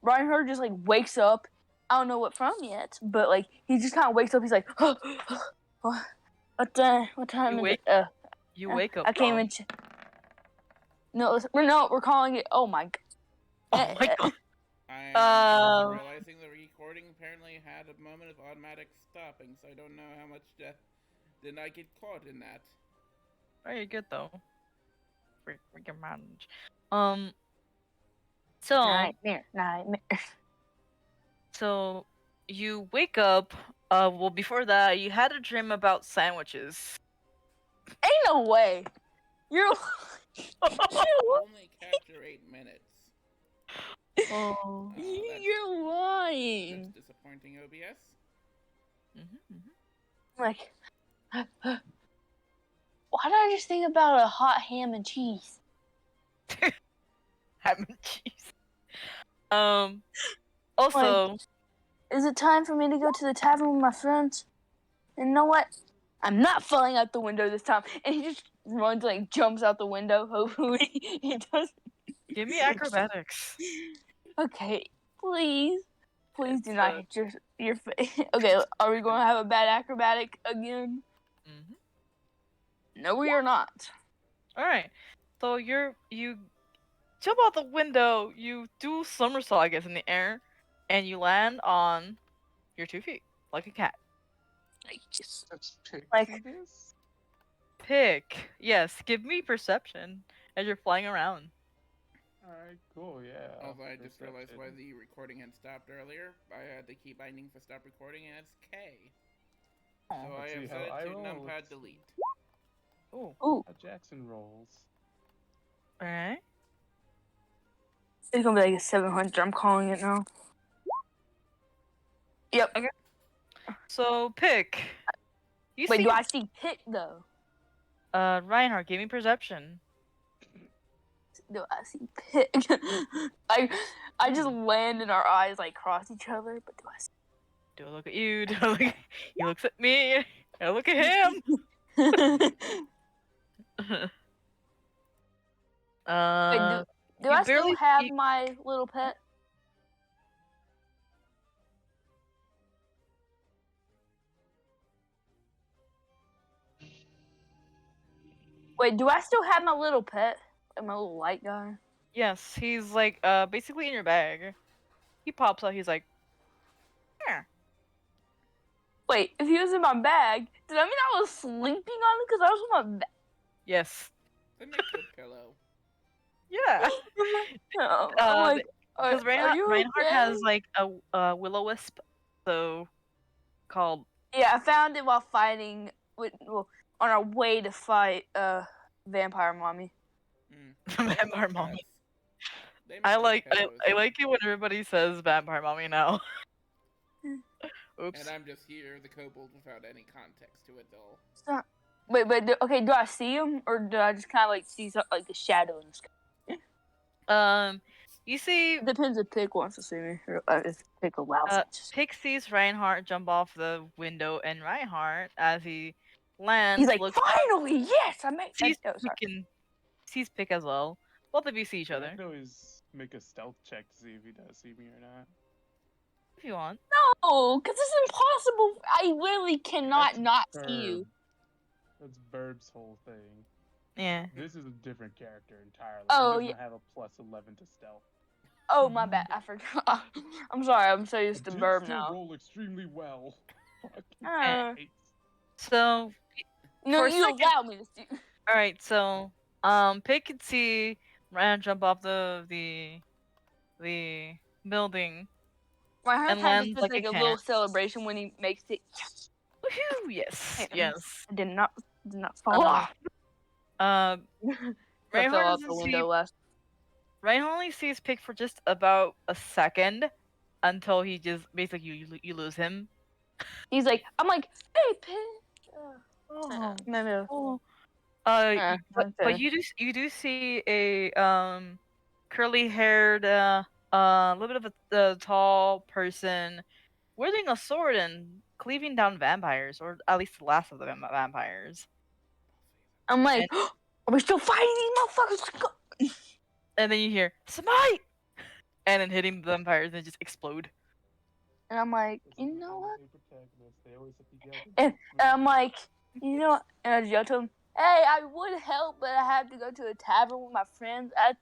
Reinhardt just like wakes up. I don't know what from yet, but like he just kind of wakes up. He's like, what time is it? You wake up. I came in. No, we're calling it. Oh my god. Oh my god. I'm realizing the recording apparently had a moment of automatic stopping, so I don't know how much did I get caught in that. Very good though. We can manage. So Nightmare. So you wake up. Well, before that, you had a dream about sandwiches. Ain't no way. You're. Only capture 8 minutes. Oh. You're lying. That's disappointing, OBS. Like, why did I just think about a hot ham and cheese? Ham and cheese. Also, Like, is it time for me to go to the tavern with my friends? And you know what? I'm not falling out the window this time. And he just runs, like, jumps out the window. Hopefully, he doesn't. give me acrobatics. Okay, please do not hit your face. Okay, are we going to have a bad acrobatic again? No, we are not. All right. So you jump out the window. You do somersault, I guess, in the air, and you land on your 2 feet like a cat. Pick. Yes. Give me perception as you're flying around. Alright, cool, yeah. Although I just realized why the recording had stopped earlier. I had the key binding for stop recording, and it's K. So I have set it to numpad delete. Ooh. Ooh. How Jackson rolls. Alright. It's gonna be like a 700. I'm calling it now. Yep. Okay. So pick. Wait, do I see Pick though? Reinhardt, give me perception. Do I see Pick? I just land and our eyes like cross each other, but do I see? Do I look at you? Do I look? He looks at me. I look at him. Wait, do I still have my little pet? Wait, do I still have my little pet? My little light guy? Yes, he's like basically in your bag. He pops out. He's like, yeah. Wait, if he was in my bag, does that mean I was sleeping on it? Because I was on my bag. Yes. That makes a pillow. Yeah. Because Reinhardt has like a will-o-wisp, so called. Yeah, I found it while fighting on our way to fight Vampire Mommy. Vampire Mommy. I like it when everybody says Vampire Mommy now. Oops. And I'm just here, the kobold, without any context to it though. Stop. Wait, okay, do I see him or do I just kind of like see like a shadow in the sky? You see. It depends if Pick wants to see me or if Pick allows it. Pick sees Reinhardt jump off the window, and Reinhardt, as he lands, he's like, finally, yes, I made. Sees Pick as well. Both of you see each other. I can always make a stealth check to see if he does see me or not. If you want. No, because it's impossible. I literally cannot not see you. That's Burb's whole thing. Yeah. This is a different character entirely. Oh, he doesn't have a plus 11 to stealth. Oh, my bad. I forgot. I'm sorry. I'm so used to Burb now. Roll extremely well. So. No, you allow me to see. All right. So, Pick can see Ryan jump off the building. My heart has like a little celebration when he makes it. Woohoo! Yes. Yes. I did not fall off. Reinhardt only sees Pick for just about a second until he just basically you lose him. He's like, I'm like, hey, Pick. But you do see a curly-haired little bit of a tall person wielding a sword and cleaving down vampires, or at least the last of the vampires. I'm like, are we still fighting these motherfuckers? And then you hear, Smite! and then hitting the vampires and just explode. And I'm like, you know what? They always have to yell. And I'm like, you know what? And I just yelled to him, hey, I would help, but I have to go to a tavern with my friends. I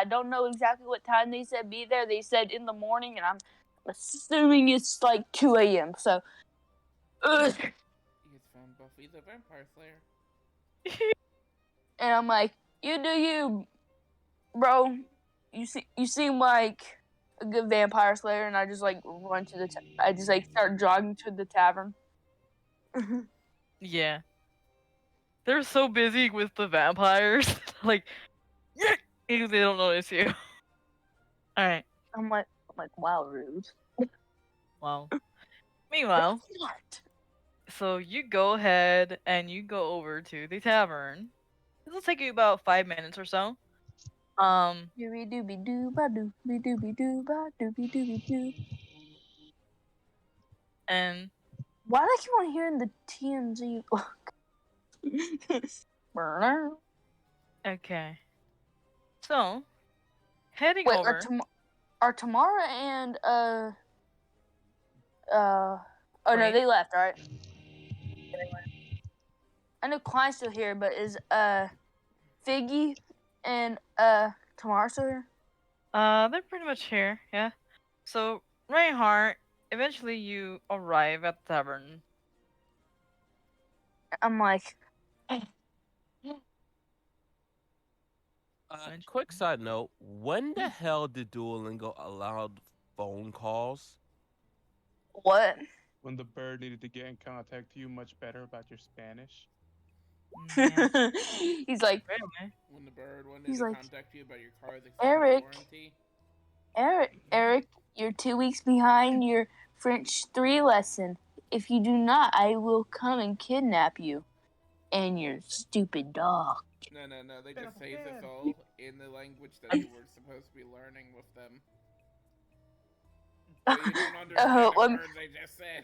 don't know exactly what time they said be there. They said in the morning, and I'm assuming it's like 2 a.m. So, ugh. You just found Buffy the Vampire Slayer. And I'm like, you do you, bro. You seem like a good vampire slayer. And I just like run to I just like start jogging to the tavern. Yeah. They're so busy with the vampires. Like, because they don't notice you. Alright. I'm like, wow, rude. Wow. Meanwhile, What? so you go ahead and you go over to the tavern. This will take you about 5 minutes or so. Dooby dooby doo ba dooby dooby doo ba dooby dooby doo. And Why do I keep on hearing the TMZ? okay. So, heading Wait, over. are Tamara and oh no, Wait. they left, right? I know Klein's still here, but is Figgy and Tamara still here? They're pretty much here, yeah. So, Reinhardt, eventually you arrive at the tavern. I'm like, Quick side note: when the hell did Duolingo allow phone calls? what? When the bird needed to get in contact with you much better about your Spanish. Yeah. He's like, Anyway. When the bird wanted He's to like, contact you about your car's extended Eric. warranty. Eric, you're 2 weeks behind your French 3 lesson. If you do not, I will come and kidnap you and your stupid dog. No, they just say this all in the language that you were supposed to be learning with them. So you don't understand the words they just said.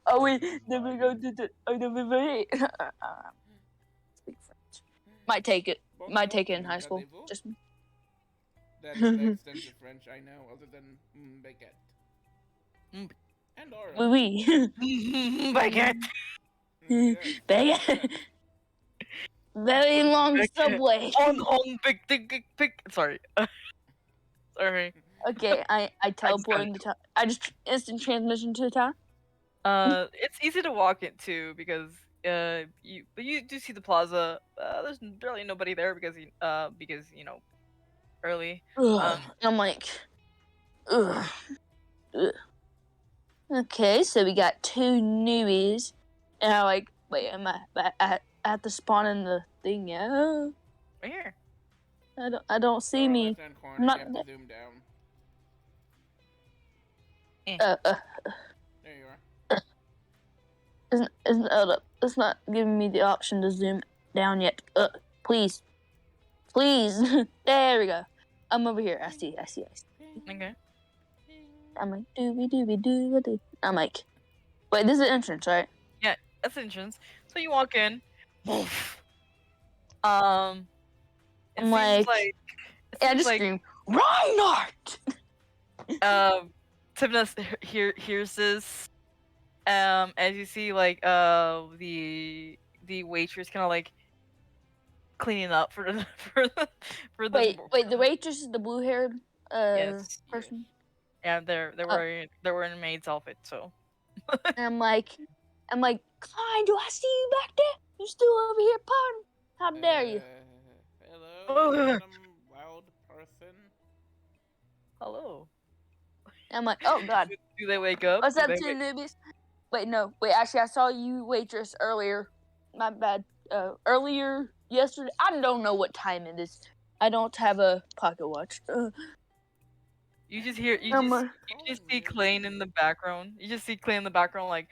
Oh wait, let me go to the. Speak French. Might take it. Might take it in high school. Just me. That is the extensive French I know, other than baguette. And orange. Oui. Baguette. Yes, Baguette. Very long subway. On big. Sorry. Sorry. Okay, I teleport into town. I just instant transmission to the town. It's easy to walk into because you do see the plaza. There's barely nobody there because you know, early. I'm like, ugh. Okay, so we got 2 newbies, and I like, wait, am I at the spawn in the thing? Yeah. Right here. I don't see me. I'm not. You have to zoom down. Eh. There you are. It's not giving me the option to zoom down yet. Please. There we go. I'm over here. I see. Okay. I'm like, dooby. I'm like, wait, this is the entrance, right? Yeah, that's the entrance. So you walk in. Woof. It I'm seems like, like yeah, I just scream, Reinhardt! Timnas here's this. As you see, like the waitress kind of like cleaning up for the Wait, the waitress is the blue-haired yes. person. Yeah, they're wearing a maid's outfit, so. And I'm like, Klein, do I see you back there? You still over here partying? How dare you? Hello, random wild person. Hello. I'm like, oh god. Do they wake up? What's Do up, they 2 wake- newbies? Wait, no. Wait, actually, I saw you, waitress, earlier. My bad. Earlier yesterday. I don't know what time it is. I don't have a pocket watch. You just see Clayne in the background. You just see Clayne in the background, like,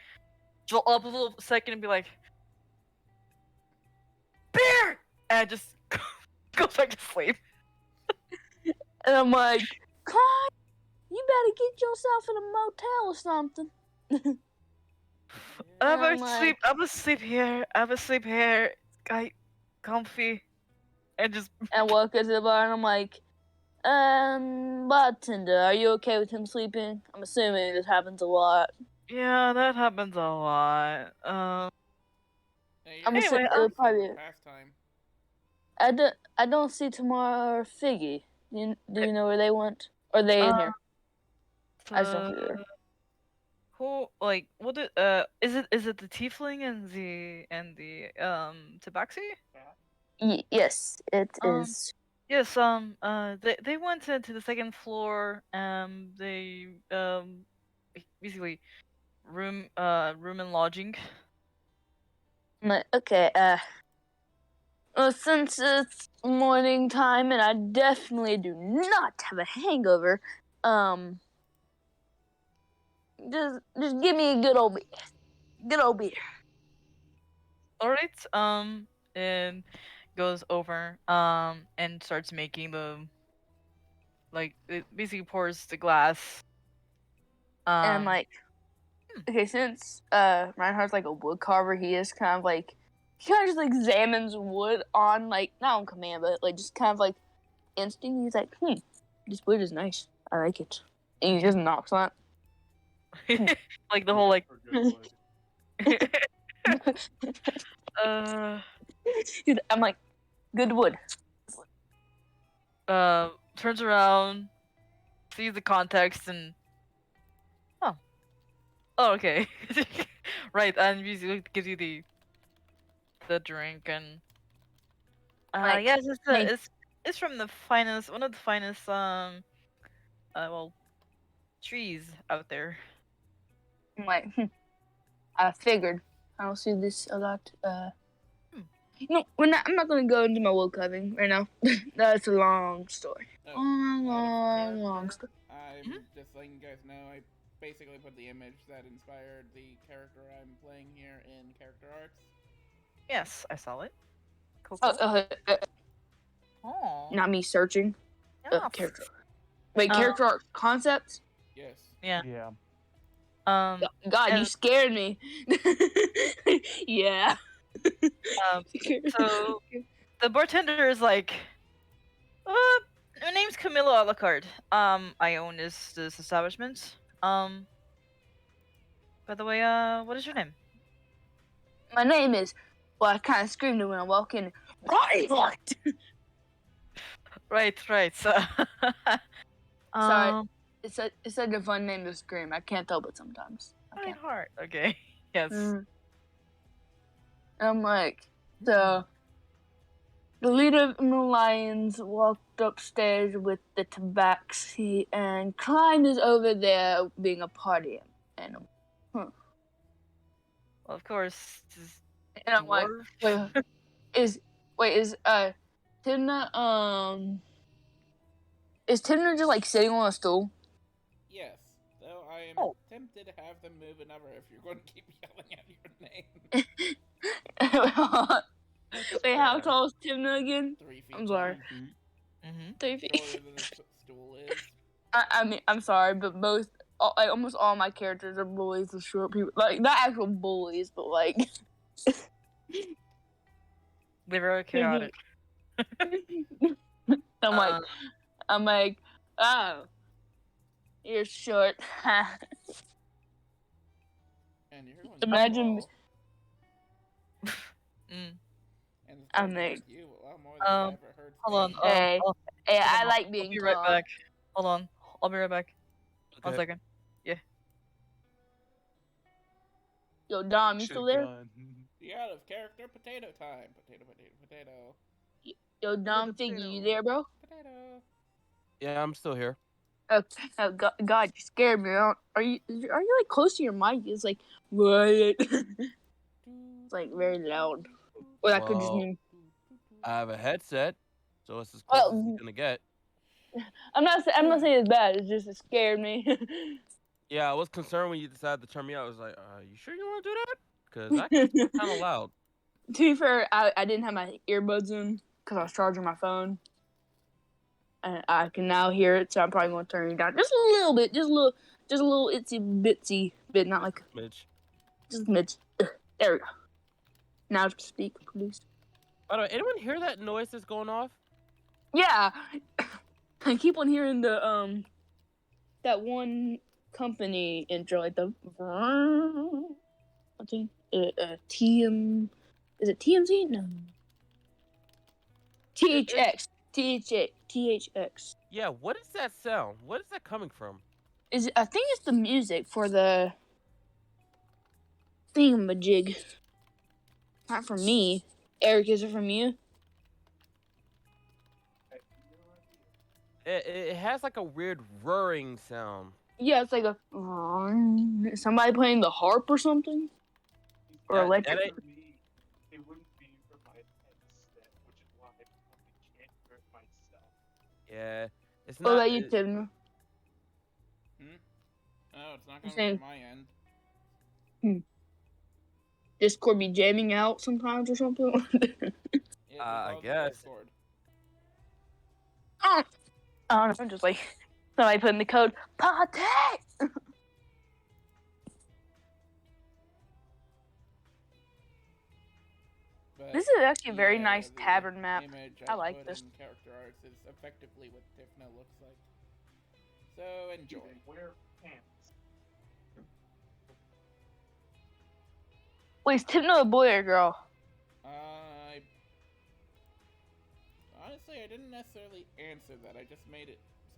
jolt up a little second and be like, beer! And just go back to sleep. And I'm like, Klein, you better get yourself in a motel or something. I'm I'm gonna sleep here. I comfy. And just I walk into the bar and I'm like, Bartender, are you okay with him sleeping? I'm assuming this happens a lot. Yeah, that happens a lot. Hey, I'm you're Anyway, assuming it'll for probably. pastime. I don't see Tamara or Figgy. Do you know where they went? Or are they in here? I just don't see her. Who like what? Is it the tiefling and the tabaxi? Yes, it is. Yes. They went to the second floor. They basically room and lodging. I'm like, okay, well, since it's morning time and I definitely do not have a hangover, just give me a good old beer. All right. And goes over and starts making the it basically pours the glass. And I'm like, okay, since Reinhardt's like a wood carver, he is kind of like he kind of just examines wood on like not on command, but like just kind of like instinct. He's like, this wood is nice. I like it. And he just knocks on it. like the whole like I'm like, good wood. Turns around, sees the context, and oh, okay, right, and usually gives you the drink, and Like, yes, hey. it's from one of the finest well, trees out there. I'm like, I figured. I don't see this a lot. No, I'm not gonna go into my wood carving right now. That's a long story. Long story. I'm just letting you guys know, I basically put the image that inspired the character I'm playing here in character arts. Yes, I saw it. Cool. Not me searching. Yeah. Character. Wait, character art concepts? Yes. Yeah. Yeah. God, you scared me. Yeah. So the bartender is like, my name's Camilo Alucard. I own this establishment. By the way, what is your name? My name is. Well, I kind of screamed it when I walk in. Right. So, Sorry, it's such a fun name to scream. I can't help it sometimes. Heart. Okay. Yes. I'm like, so the leader of the lions walked upstairs with the tabaxi, and Klein is over there being a party animal. Well, of course. And I'm like, is Timna is Timna just like sitting on a stool? Yes. Though I am tempted to have them move another if you're going to keep yelling at your name. Wait, how tall is Timna again? 3 feet. I'm sorry. 3 feet. Shorter than the stool is. I mean, I'm sorry, but almost all my characters are bullies of short people. Like, not actual bullies, but like. They're very chaotic. I'm like, oh, you're short. And you're going Imagine. I'm like, you a lot more than I've ever heard. Hold on. Hey, I like being I'll be right back. Hold on. I'll be right back. Okay. 1 second. Yeah. Yo, Dom, you still there? Be out of character. Potato time. Potato. Yo, Dom, Figgy, you there, bro? Potato. Yeah, I'm still here. Oh, God, you scared me. Are you like close to your mic? It's like what? It's like very loud. Or that could just mean. I have a headset, so it's as close as it's gonna get. I'm not saying it's bad. It scared me. Yeah, I was concerned when you decided to turn me out. I was like, you sure you want to do that? Because that gets kind of loud. To be fair, I didn't have my earbuds in because I was charging my phone. And I can now hear it, so I'm probably going to turn it down just a little bit. Just a little itsy bitsy bit. Not like a smidge. Just a smidge. There we go. Now speak, please. By the way, anyone hear that noise that's going off? Yeah. I keep on hearing the that one company intro, like the I think TM, is it TMZ? No. THX. THX. Yeah, what is that sound? What is that coming from? I think it's the music for the thingamajig. Not from me. Eric, is it from you? It has like a weird whirring sound. Yeah, it's like a somebody playing the harp or something, or electric. It wouldn't be from my headset, which is why I probably can't hear it myself. Yeah, it's What not. about you, Tim? Oh, it's not coming from my end. Discord be jamming out sometimes or something. Yeah, I guess. Discord. I don't know. I'm just like somebody put in the code party. This is actually a very nice tavern map. I like this. Character arts is effectively what Tifno looks like. So enjoy. Wear pants. Wait, is Tipno a boy or a girl? Honestly, I didn't necessarily answer that. I just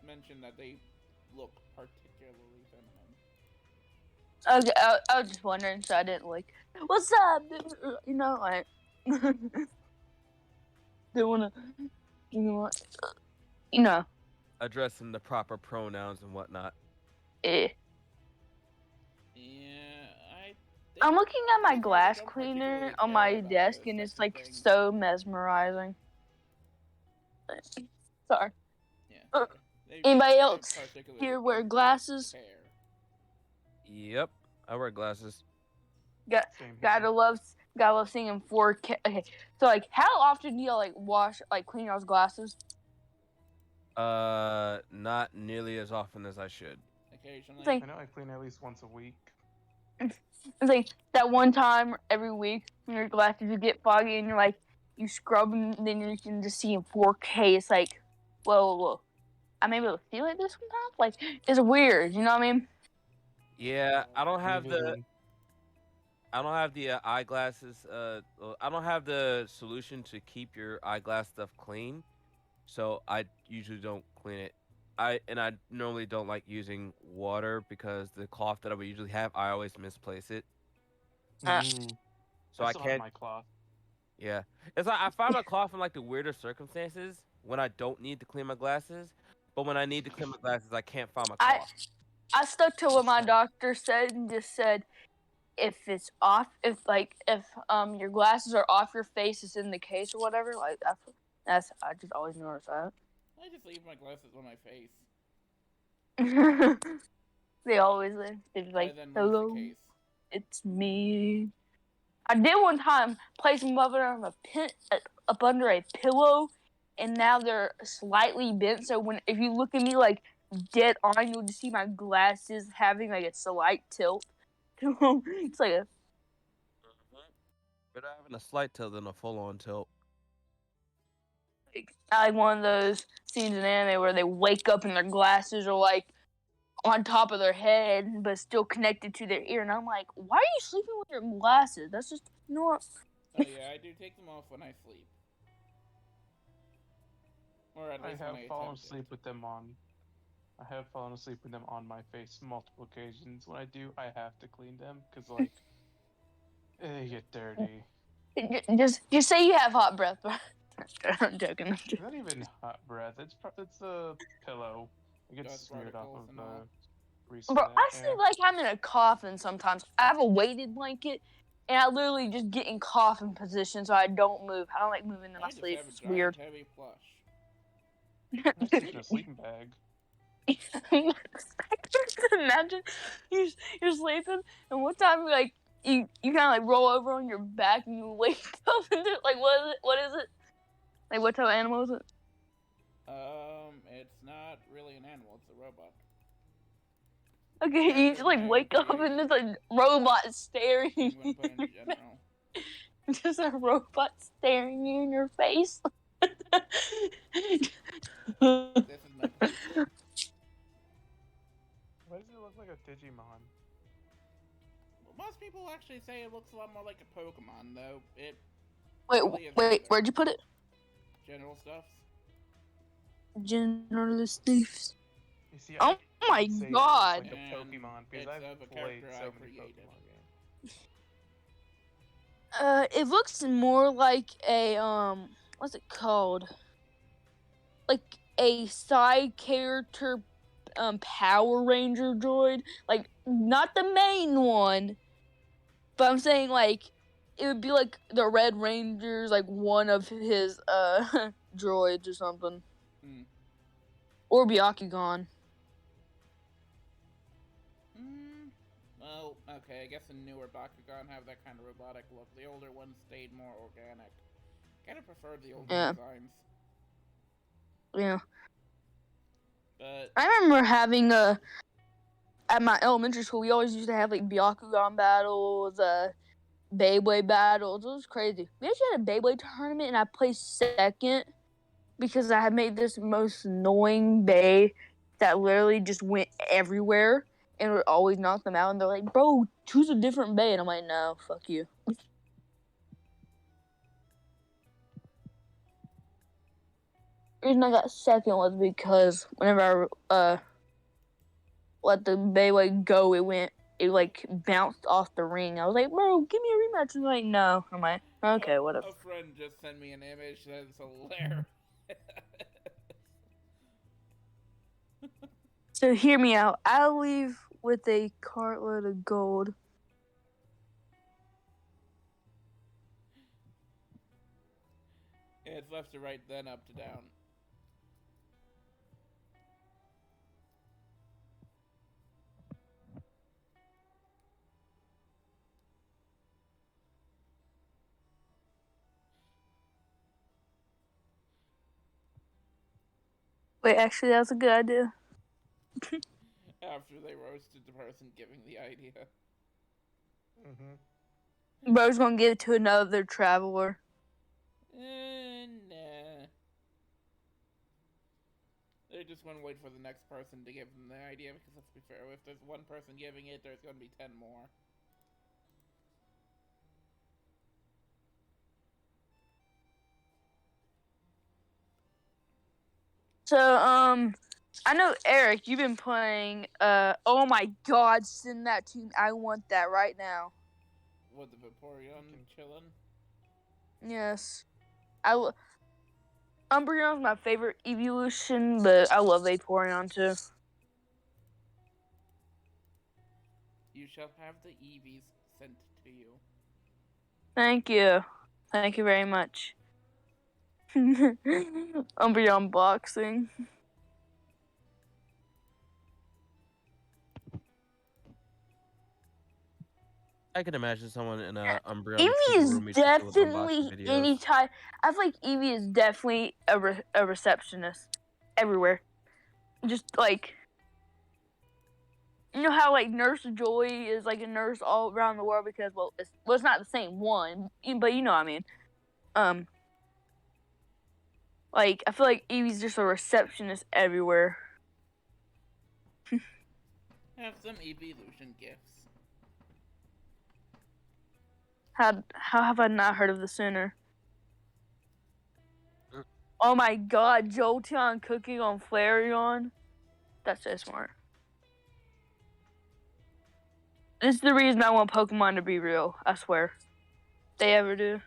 mention that they look particularly feminine. Okay, I was just wondering, so I didn't like, what's up? You know, like, they wanna, you know. Addressing the proper pronouns and whatnot. Eh. Yeah, I'm looking at my glass cleaner on my desk, and it's like so mesmerizing. Sorry. Yeah. Anybody else here wear glasses? Yep, I wear glasses. Gotta love seeing in 4K. Okay, so like, how often do you like clean y'all's glasses? Not nearly as often as I should. Occasionally. I know I clean at least once a week. It's like that one time every week when your glasses would get foggy and you're like, you scrub them, and then you can just see in 4K. It's like, whoa. I'm able to feel like this sometimes. Like, it's weird. You know what I mean? Yeah, I don't have the eyeglasses. I don't have the solution to keep your eyeglass stuff clean, so I usually don't clean it. I normally don't like using water because the cloth that I would usually have, I always misplace it. So I still can't. have my cloth. Yeah, it's like I find my cloth in like the weirdest circumstances when I don't need to clean my glasses, but when I need to clean my glasses, I can't find my cloth. I stuck to what my doctor said and just said, if it's off, if your glasses are off your face, it's in the case or whatever. Like that's I just always notice that. I just leave my glasses on my face. They always live. They're like, hello, it's me. I did one time place them up under a pillow, and now they're slightly bent. So if you look at me like dead on, you'll just see my glasses having like a slight tilt. It's like a Better having a slight tilt than a full-on tilt. I like one of those scenes in anime where they wake up and their glasses are like on top of their head but still connected to their ear, and I'm like, why are you sleeping with your glasses? That's just not. Oh yeah, I do take them off when I sleep. Or at least I have fallen asleep with them on. I have fallen asleep with them on my face multiple occasions. When I do, I have to clean them because like they get dirty. Just say you have hot breath, bro. I'm joking. It's not even hot breath. It's a pillow. It gets smeared off of the recent. Bro, I feel like I'm in a coffin sometimes. I have a weighted blanket, and I literally just get in coffin position so I don't move. I don't like moving in my sleep. It's weird. Heavy plush. I'm sleeping in a sleeping bag. Imagine you're sleeping, and one time you kind of like roll over on your back and you wake up and like what is it? Like what type of animal is it? It's not really an animal. It's a robot. Okay, you just like wake up and there's a robot staring. Just a robot staring you in your face. This is Why does it look like a Digimon? Well, most people actually say it looks a lot more like a Pokemon, though. It Wait, probably is wait, either. where'd you put it? General stuffs. Generalist thieves. You see, Oh I my can't say God. it looks like a And Pokemon because it's I've of a played character so I many created. Pokemon games. It looks more like a what's it called? Like a side character, Power Ranger droid. Like not the main one, but I'm saying like it would be like the Red Ranger's like one of his droids or something, or Byakugan. Well, okay, I guess the newer Bakugan have that kind of robotic look. The older ones stayed more organic. Kind of preferred the older designs. Yeah. But I remember having at my elementary school, we always used to have like Byakugan battles, Beyblade battles. It was crazy. We actually had a Beyblade tournament, and I placed second because I had made this most annoying Bey that literally just went everywhere and would always knock them out. And they're like, "Bro, choose a different Bey," and I'm like, "No, fuck you." The reason I got second was because whenever I let the Beyblade go, it like bounced off the ring. I was like, "Bro, give me a rematch." And like, "No." I'm like, "Okay, whatever." a friend just sent me an image that is hilarious. So hear me out. I'll leave with a cartload of gold. Yeah, it's left to right, then up to down. Wait, actually, that's a good idea. After they roasted the person giving the idea. Bro's gonna give it to another traveler. Nah. They just want to wait for the next person to give them the idea, because let's be fair, if there's one person giving it, there's going to be 10 more. So, I know Eric, you've been playing. Oh my God, send that to me. I want that right now. What, the Vaporeon chillin'? Yes, Umbreon's my favorite evolution, but I love Vaporeon too. You shall have the Eevees sent to you. Thank you very much. Umbreon boxing. I can imagine someone in a Umbreon Eevee is room full of unboxing definitely videos. any type. I feel like Eevee is definitely a receptionist everywhere. Just like, you know how like Nurse Joy is like a nurse all around the world because it's not the same one, but you know what I mean. Like I feel like Eevee's just a receptionist everywhere. Have some evolution gifts. How have I not heard of this sooner? Oh my God, Jolteon cooking on Flareon. That's so smart. This is the reason I want Pokemon to be real, I swear. They ever do.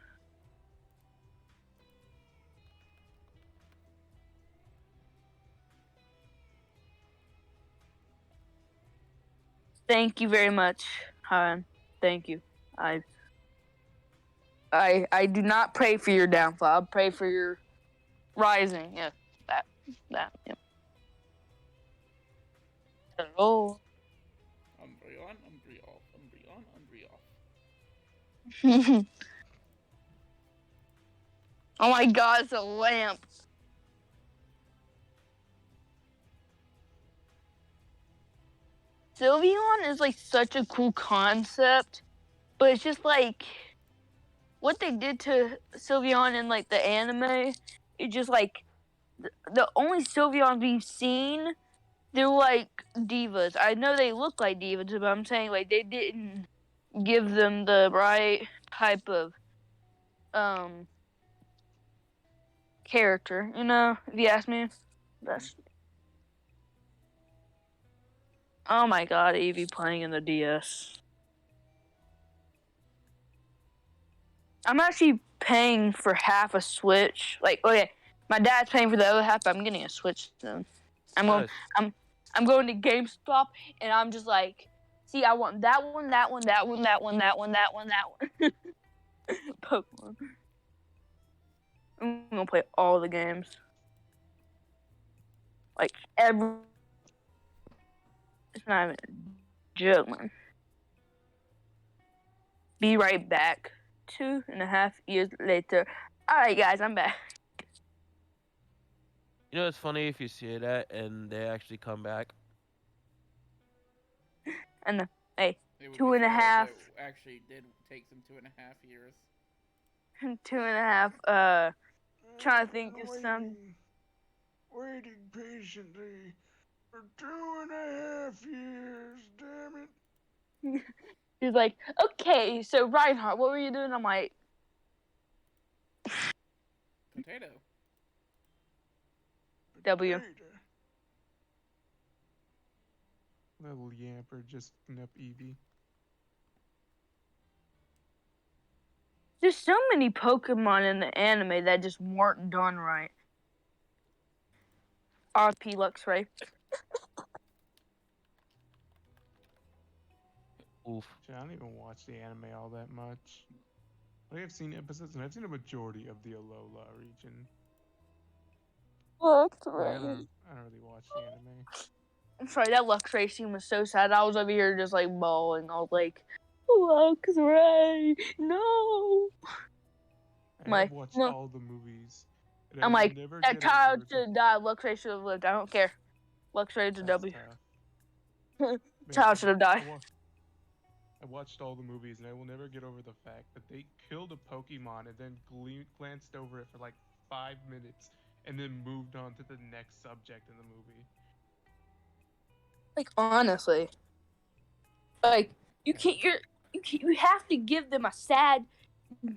Thank you very much, Han. Thank you. I do not pray for your downfall. I pray for your rising. Yeah, that, yeah. Hello. Umbreon, Umbreon. Oh my God, it's a lamp. Sylveon is like such a cool concept, but it's just like what they did to Sylveon in like the anime. It just like the only Sylveons we've seen, they're like divas. I know they look like divas, but I'm saying like they didn't give them the right type of character. You know, if you ask me, that's. Oh my god, Eevee playing in the DS. I'm actually paying for half a Switch. Like, okay, my dad's paying for the other half, but I'm getting a Switch soon. I'm going. Nice. I'm going to GameStop, and I'm just like, see, I want that one, that one, that one, that one, that one, that one, that one. Pokemon. I'm gonna play all the games. Like every. It's not even a joke, man. Be right back. 2.5 years later. Alright, guys, I'm back. You know, it's funny if you see that and they actually come back. And hey, It would two be and a funny if half. it actually did take them 2.5 years. 2.5. Trying to think of some. Waiting patiently for 2.5 years. Damn it! He's like, okay, so Reinhardt, what were you doing? I'm like, Potato. W. Little yamper just picking up Eevee. There's so many Pokemon in the anime that just weren't done right. RP Luxray. Oof. I don't even watch the anime all that much. Like, I've seen episodes, and I've seen a majority of the Alola region. Luxray. I don't really watch the anime. I'm sorry, that Luxray scene was so sad. I was over here just like bawling. I was like, Luxray, no. I've watched no. all the movies. And I'm I like, never that get child over should have died. Luxray should have lived. I don't care. Luxray's a That's W. tough. Child should have died. I watched all the movies, and I will never get over the fact that they killed a Pokemon and then glanced over it for like 5 minutes, and then moved on to the next subject in the movie. Like, honestly. Like, you have to give them a sad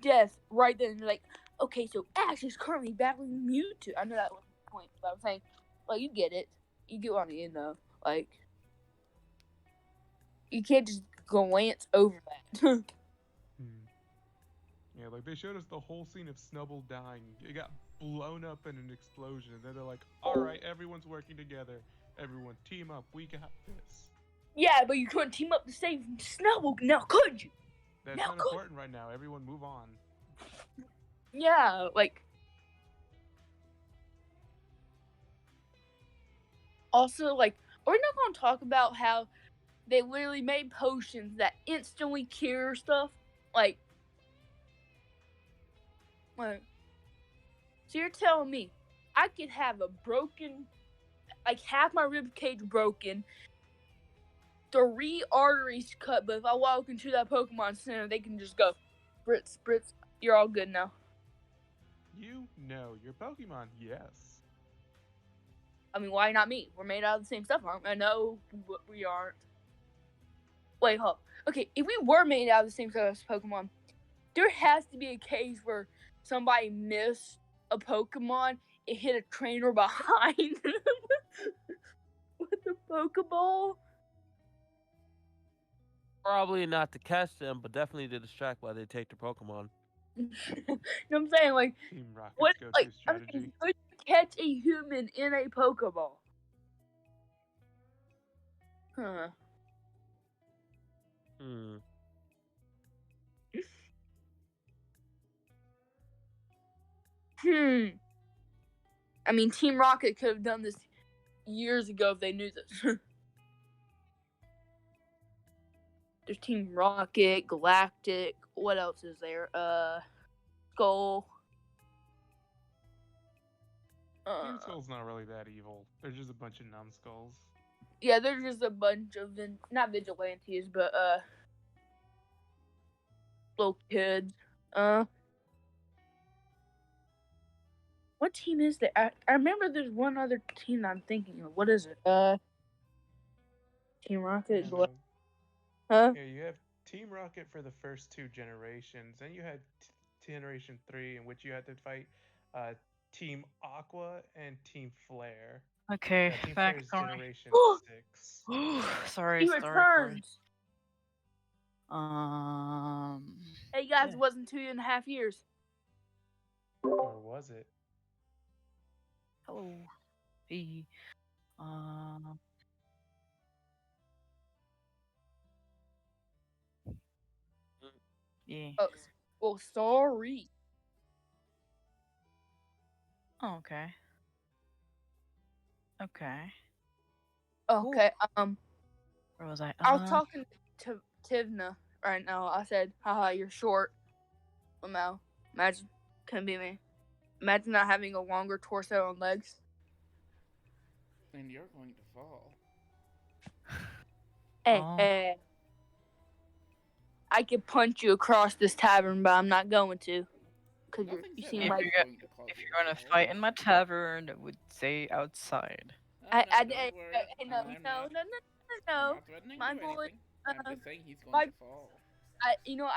death right then. You're like, okay, so Ash is currently battling Mewtwo. I know that was the point, but I'm saying, like, you get it. You get what I mean, though. Like, you can't just glance over that. Yeah, like, they showed us the whole scene of Snubbull dying. It got blown up in an explosion, and then they're like, alright, everyone's working together. Everyone, team up, we got this. Yeah, but you couldn't team up to save Snubbull, now could you? That's now not important right now. Everyone move on. Yeah, like... Also, like, we're not going to talk about how they literally made potions that instantly cure stuff. Like, so you're telling me I could have a broken, like half my rib cage broken, 3 arteries cut, but if I walk into that Pokemon Center, they can just go, spritz, spritz, you're all good now. You know your Pokemon, yes. I mean, why not me? We're made out of the same stuff, aren't we? No, we aren't. Wait, hold. Okay, if we were made out of the same stuff as Pokemon, there has to be a case where somebody missed a Pokemon and hit a trainer behind them with a Pokeball. Probably not to catch them, but definitely to distract while they take their Pokemon. You know what I'm saying? Like, Team Rocket's what? go-to Like, strategy. could you catch a human in a Pokeball? Huh. I mean, Team Rocket could have done this years ago if they knew this. There's Team Rocket, Galactic. What else is there? Skull. Team Skull's not really that evil. They're just a bunch of numbskulls. Yeah, they're just a bunch of not vigilantes, but little kids. What team is there? I remember there's one other team I'm thinking of. What is it? Team Rocket. Yeah, no. Huh? Yeah, you have Team Rocket for the first two generations. Then you had Generation 3, in which you had to fight uh, Team Aqua and Team Flare. Okay, Team back. Flare is Sorry. Generation 6. sorry, He sorry, sorry. returns. Hey guys, yeah. it wasn't 2.5 years. Or was it? Hello. Hey. Yeah. Oh, well, sorry. Oh, okay. Okay. Okay. Where was I? I was talking to Tivna right now. I said, "Haha, you're short." Well, imagine, couldn't be me. Imagine not having a longer torso and legs. And you're going to fall. Hey, Oh. hey. I could punch you across this tavern, but I'm not going to. Cause you seem If like you're gonna fight in my tavern, I would say outside. Don't I worry. no, I'm no, not, no, no, I'm no, not threatening my to do boy. anything. I'm just saying he's going my- to fall. I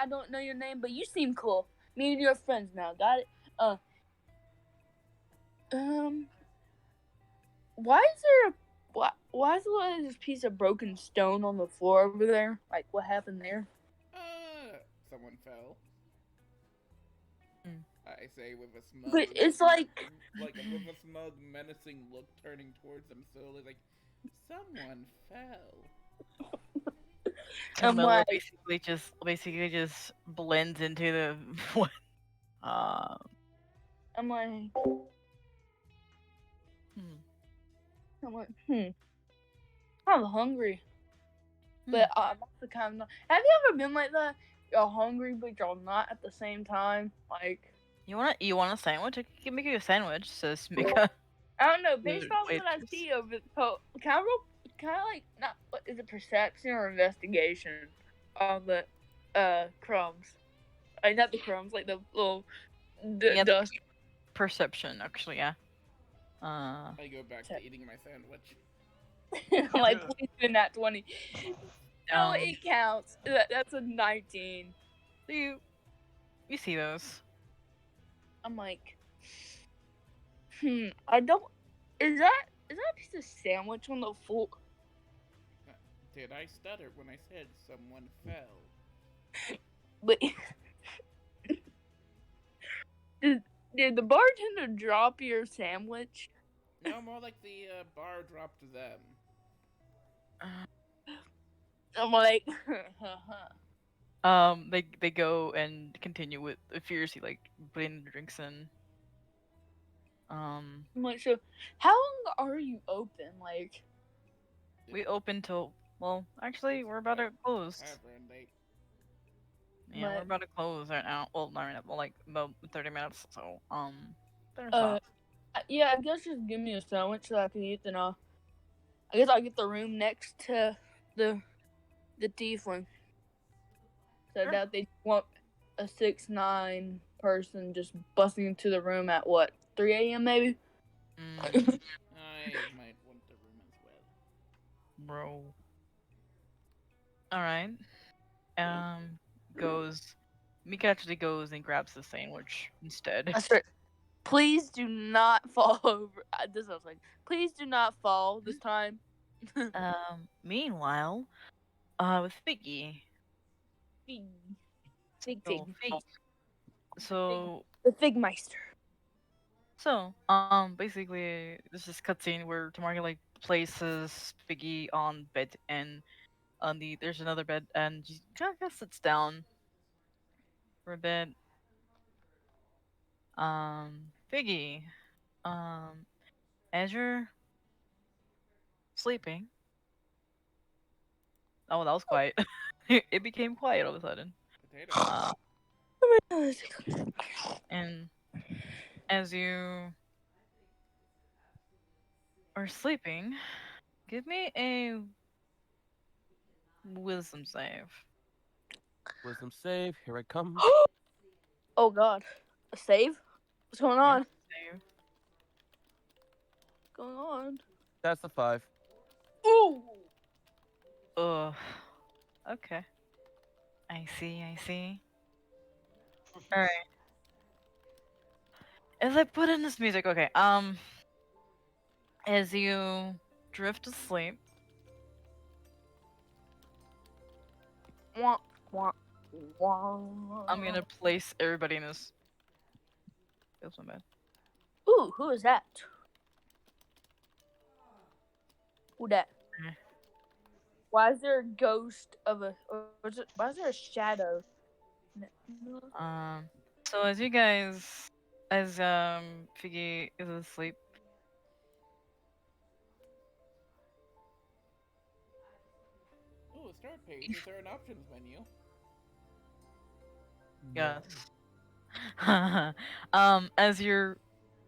don't know your name, but you seem cool. Me and you are friends now. Got it? Why is there why is there this piece of broken stone on the floor over there? Like, what happened there? Someone fell. Hmm. I say with a smug. But it's like with a smug, menacing look, turning towards them slowly, like someone fell. Camilla basically just blends into the what? I'm like, I'm hungry. But I'm also kind of not. Have you ever been like that? You're hungry, but you're not at the same time. Like, you want a sandwich? I can make you a sandwich. Just make a. I don't know. Based off what I waitress. see of it, kind of like not. What is it? Perception or investigation on the crumbs? Like not the crumbs, like the little dust. Perception, actually, yeah. I go back to eating my sandwich. Like please do not 20. No, it counts. That's a 19. You see those? I'm like, I don't. Is that a piece of sandwich on the floor? Did I stutter when I said someone fell? But did the bartender drop your sandwich? No, more like the bar dropped them. I'm like, they go and continue with fiercely like putting the drinks in. I'm like, so how long are you open? Like, we open till actually we're about to close. Yeah, we're about to close right now. Well, not right now, but like about 30 minutes. So there's that. Yeah, I guess just give me a sandwich so I can eat. Then I guess I'll get the room next to the tiefling. So that they want a 6'9" person just busting into the room at what 3 a.m. maybe. I might want the room as well, bro. All right. Mika actually goes and grabs the sandwich instead. That's right. Please do not fall over. This I was like, please do not fall this time. Meanwhile, with Figgy. Fig. So the Figmeister. So, basically, this is cutscene where Tamari like places Figgy on bed, and there's another bed, and she kind of sits down for a bit. Figgy, as you're sleeping. Oh, that was quiet. It became quiet all of a sudden. And as you are sleeping, give me a wisdom save. Wisdom save. Here I come. Oh God, a save? What's going on? Yeah, save. going on. That's a 5. Ooh. Ugh. Okay. I see. I see. All right. As I put in this music, okay. As you drift asleep, Wah, wah, wah. I'm gonna place everybody in this. Feels so bad. Ooh, who is that? Who that? Eh. Why is there a ghost of a? Why is there a shadow? So as you guys, as Figgy is asleep, Ooh, a start page. Is there an options menu? yes. As you're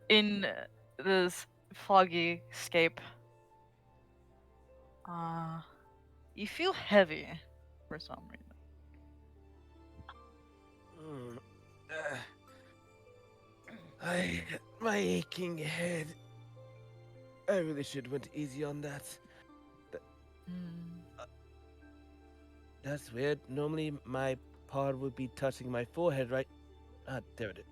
in this foggy scape, you feel heavy for some reason. My aching head. I really should went easy on that. That's weird. Normally my pod would be touching my forehead, right? Ah, there it is.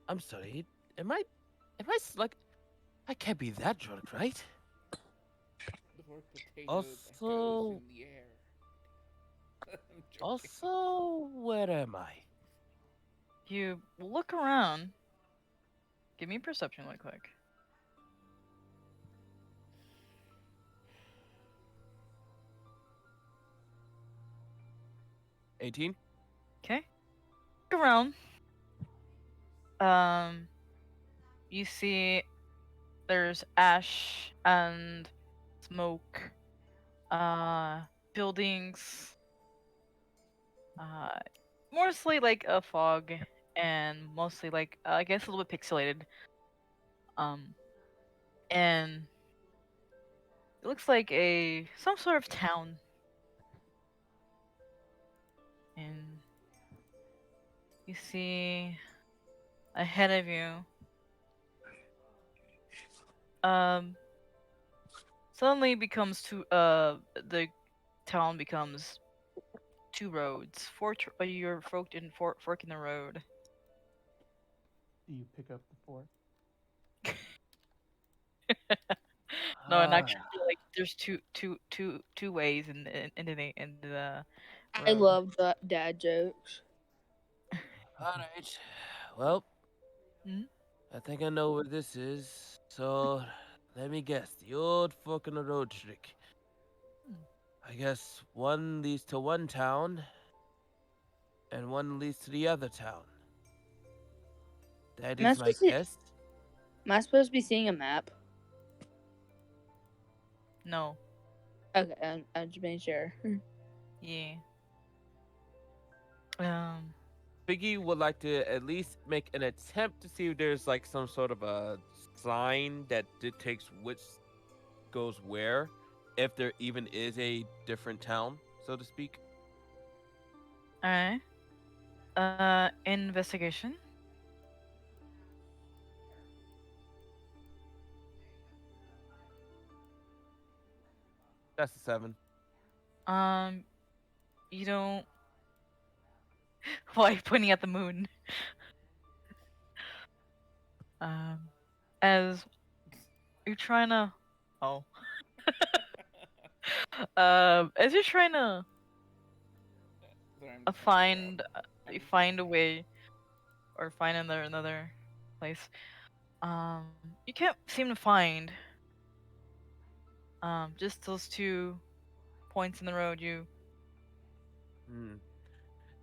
I'm sorry. Am I like? I can't be that drunk, right? The word potato echoes Also, in the air. I'm joking. also, where am I? You look around. Give me a perception really quick. $18. Okay. Look around. You see there's ash and smoke, buildings, uh, mostly like a fog, and mostly like I guess a little bit pixelated. Um, and it looks like some sort of town. And you see ahead of you, um, suddenly becomes the town becomes two roads. You're fork in the road. Do you pick up the fork? No, and actually, like there's two ways in the I road. love dad jokes. All right. Well, Mhm. I think I know where this is. So, let me guess. The old fork in the road trick. I guess one leads to one town, and one leads to the other town. That Am I is my supposed to? guess. Am I supposed to be seeing a map? No, Okay, I'm just being sure. yeah. Biggie would like to at least make an attempt to see if there's like some sort of a sign that dictates which goes where, if there even is a different town, so to speak. All right. Investigation. That's a 7. Um, you don't. Why pointing at the moon? Um, as you're trying to. Oh. As you're trying to Sorry, I'm just find I'm find a way or find another place. You can't seem to find just those 2 points in the road. Hmm.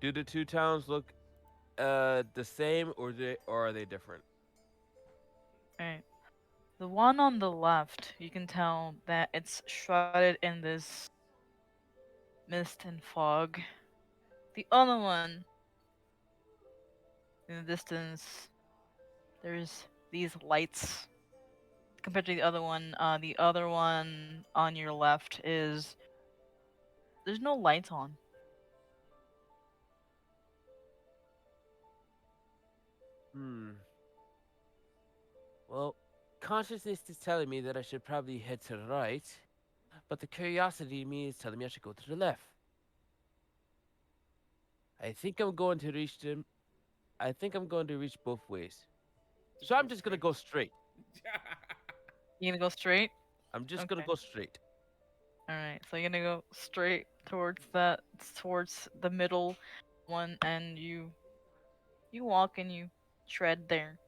Do the two towns look the same, or are they different? Right. The one on the left, you can tell that it's shrouded in this mist and fog. The other one, in the distance, there's these lights. Compared to the other one on your left is there's no lights on. Hmm. Well, consciousness is telling me that I should probably head to the right, but the curiosity in me is telling me I should go to the left. I think I'm going to reach them. I think I'm going to reach both ways. So I'm just gonna go straight. You gonna go straight? I'm just gonna Okay. go straight. All right. So you're gonna go straight towards the middle one, and you walk and you tread there.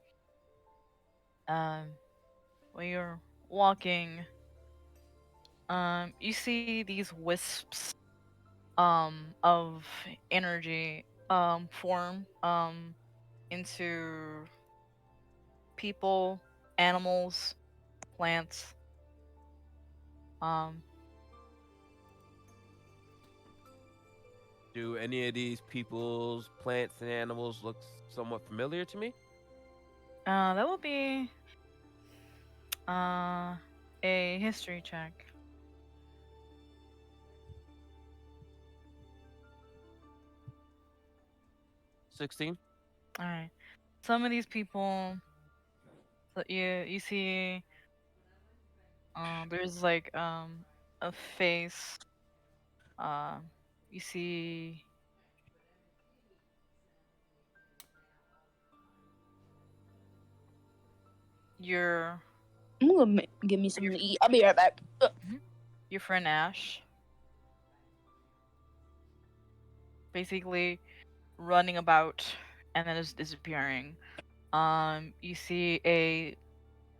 While you're walking, you see these wisps of energy form into people, animals, plants. Um Do any of these people's plants and animals look somewhat familiar to me? that will be a history check. 16. All right. Some of these people that you see, there's like a face. Uh, you see your I'm gonna give me something to eat. I'll be right back. your friend Ash, basically running about and then is disappearing. You see a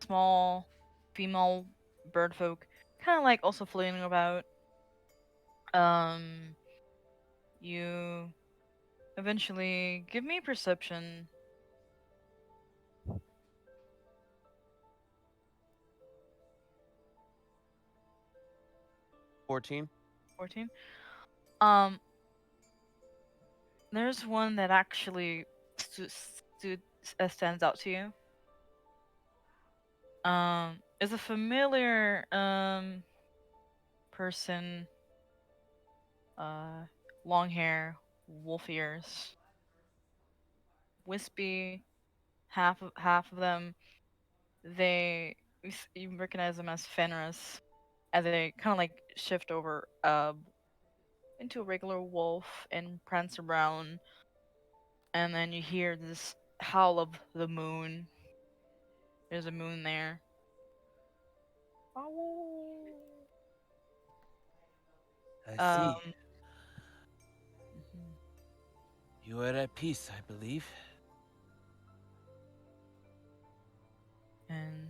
small female bird folk kind of like also floating about. Um, you eventually give me perception. 14. 14. Um, there's one that actually stands out to you. Is a familiar person. Long hair, wolf ears, wispy. Half of them, you recognize them as Fenris, as they kind of like shift over into a regular wolf and prance around, and then you hear this howl of the moon. There's a moon there. Ow. I Um, see. You are at peace, I believe. and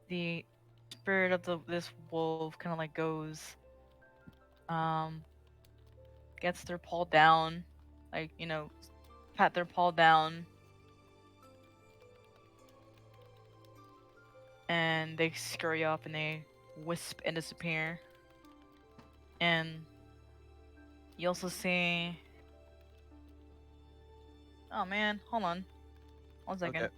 the spirit of this wolf kind of like goes, um, gets their paw down, like pat their paw down, and they scurry up and they wisp and disappear. And you also see. Oh man, hold on. 1 second. Okay.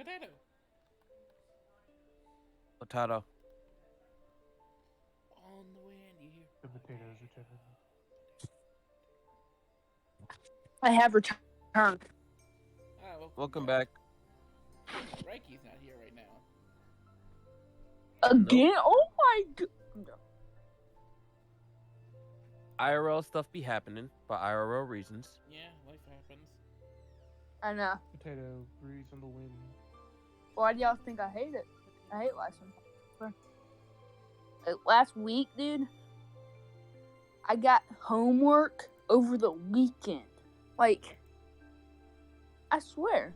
Potato. Potato. On the wind, you hear. The potatoes are terrible. I have returned. Ah, Welcome back. Reiki's not here right now. Again? Oh my god. IRL stuff be happening for IRL reasons. Yeah, life happens. I know. Potato, breeze on the wind. Why do y'all think I hate it? I hate last one. Last week, dude, I got homework over the weekend. Like, I swear.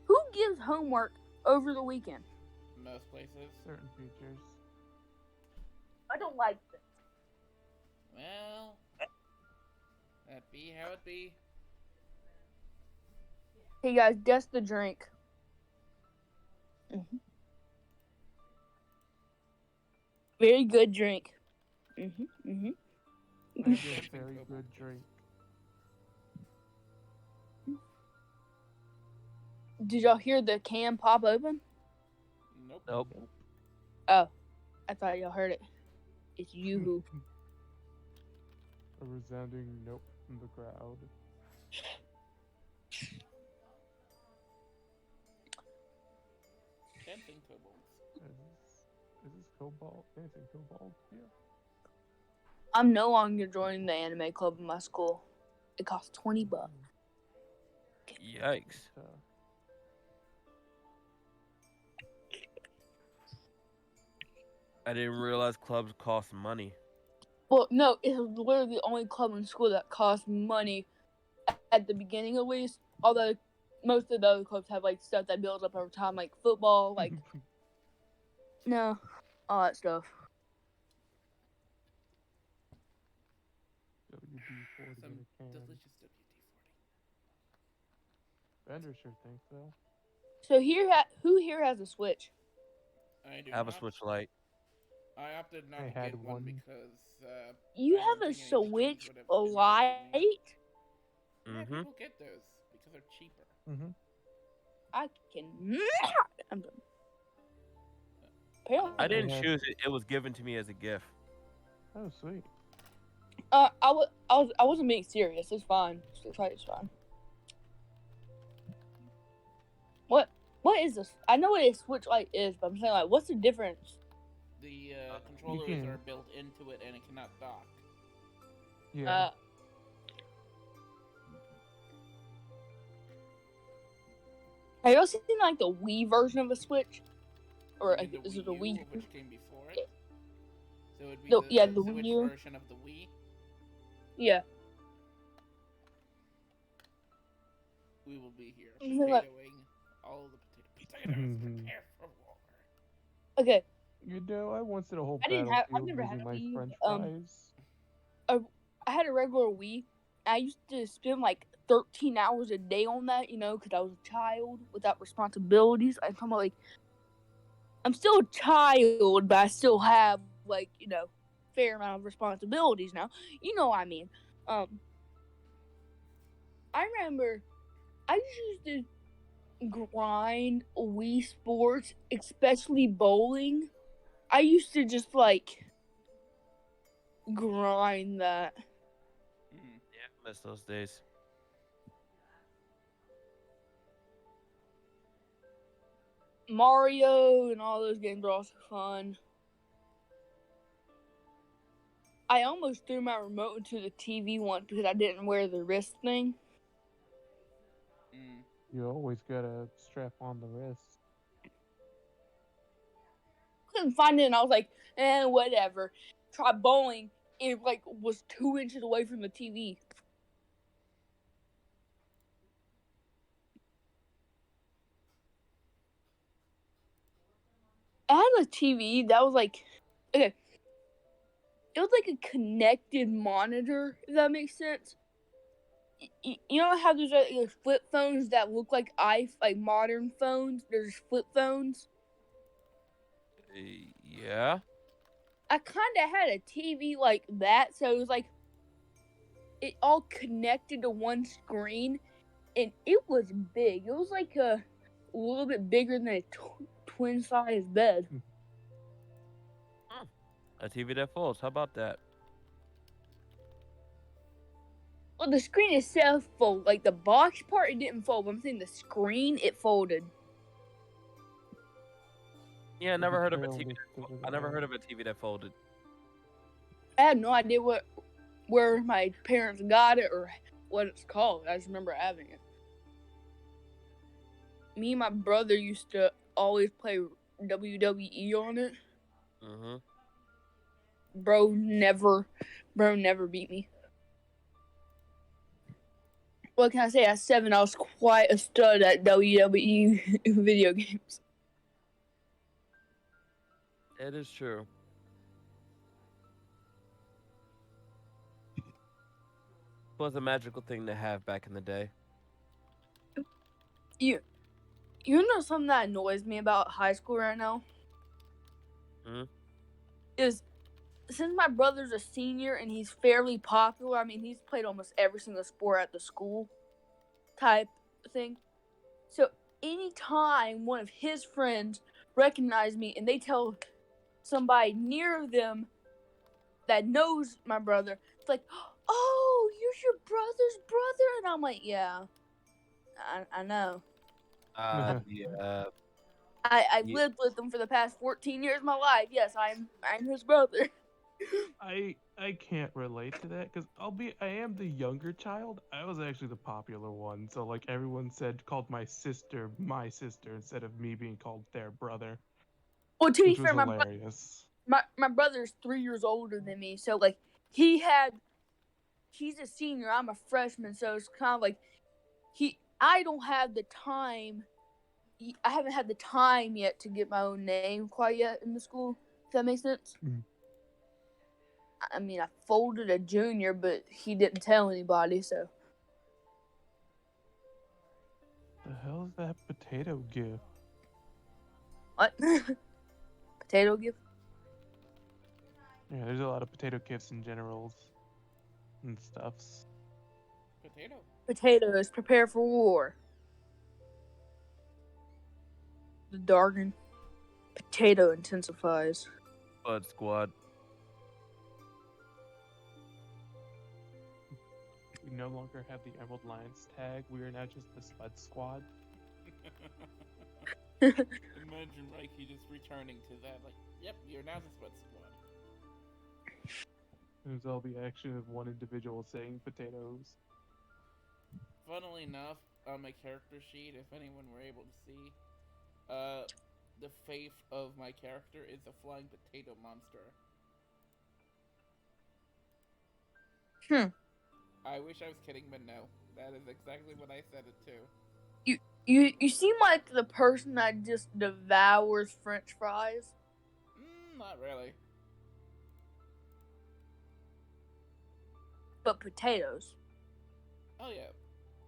Who gives homework over the weekend? Most places. Certain features. I don't like this. Well, that be how it be. Hey guys, guess the drink. Very good drink. Very good drink. Did y'all hear the can pop open? Nope. Nope. Oh, I thought y'all heard it. It's you who. A resounding nope from the crowd. Dancing kobolds. Is this Cobalt? Dancing Cobalt? Yeah. I'm no longer joining the anime club in my school. It costs $20. Yikes. I didn't realize clubs cost money. Well, no, it's literally the only club in school that costs money at the beginning, at least. Although most of the other clubs have like stuff that builds up over time, like football, like no, all that stuff. WD-40 Some in a can. delicious WD-40. Bender sure thinks so. So who here has a Switch? I do I have a not. Switch Lite. I opted not I to had get one one. because You I have don't a think any Switch strings would have interested Lite? me. Yeah, Mm-hmm. people get those because they're cheaper. Mm-hmm. I can. I'm done. Apparently, I didn't had- choose it. It was given to me as a gift. Oh, sweet. I wasn't being serious. It's fine. It's fine. What is this? I know what a Switch Lite is, but I'm saying like, what's the difference? The controllers can- are built into it and it cannot dock. Yeah. Have y'all seen like the Wii version of a Switch? Or You mean the is it a Wii Wii? U, which came before it? So it would be The the Wii Switch U. version of the Wii. Yeah. We will be here Mhm, like- potatoing all the potatoes. Prepare for war. Okay. You know, I once did a whole I've battlefield never had using a my Wii. French fries. I had a regular Wii. I used to spend like 13 hours a day on that, you know, because I was a child without responsibilities. I'm talking about like, I'm still a child, but I still have like, you know, fair amount of responsibilities now. You know what I mean. I remember I used to grind Wii Sports, especially bowling. I used to just like grind that. Mm. Yeah, I miss those days. Mario and all those games are also fun. I almost threw my remote into the TV once because I didn't wear the wrist thing. Mm. You always gotta strap on the wrist. Couldn't find it, and I was like, whatever. Try bowling. It like was 2 inches away from the TV. I had a TV that was like, okay, it was like a connected monitor, if that makes sense. You know how there's like flip phones that look like like modern phones? There's flip phones. Yeah. I kind of had a TV like that, so it was like it all connected to one screen, and it was big. It was like a little bit bigger than a twin size bed. A TV that folds. How about that? Well, the screen itself folded. Like the box part, it didn't fold. But I'm saying the screen, it folded. Yeah, I never heard of a Varkaril TV. listed it I never as- heard of a TV that folded. I had no idea where my parents got it or what it's called. I just remember having it. Me and my brother used to always play WWE on it. Mm-hmm. Bro never beat me. What can I say? At 7, I was quite a stud at WWE video games. It is true. It was a magical thing to have back in the day. You know something that annoys me about high school right now? Is since my brother's a senior and he's fairly popular, I mean, he's played almost every single sport at the school type thing. So anytime one of his friends recognize me and they tell somebody near them that knows my brother, it's like, oh, you're your brother's brother? And I'm like, yeah, I know. Yeah. I Ye- lived with him for the past 14 years of my life. Yes, I'm his brother. I can't relate to that because I am the younger child. I was actually the popular one, so like everyone called my sister instead of me being called their brother, Well, to be which was fair, hilarious. my brother's 3 years older than me, so like he's a senior, I'm a freshman, so it's kind of like I don't have the time. I haven't had the time yet to get my own name quite yet in the school. If that makes sense. Mm. I mean, I folded a junior, but he didn't tell anybody, so. The hell is that potato gift? What? Potato gift? Yeah, there's a lot of potato gifts in generals and stuffs. Potato. Potatoes, prepare for war. The Dargan. Potato intensifies. Bud Squad. We no longer have the Emerald Lions tag. We are now just the Spud Squad. Imagine Reiki just returning to that. Like, yep, you're now the Spud Squad. There's all the action of one individual saying potatoes. Funnily enough, on my character sheet, if anyone were able to see, the faith of my character is a flying potato monster. I wish I was kidding, but no. That is exactly what I said it to. You seem like the person that just devours French fries. Not really. But potatoes. Oh yeah,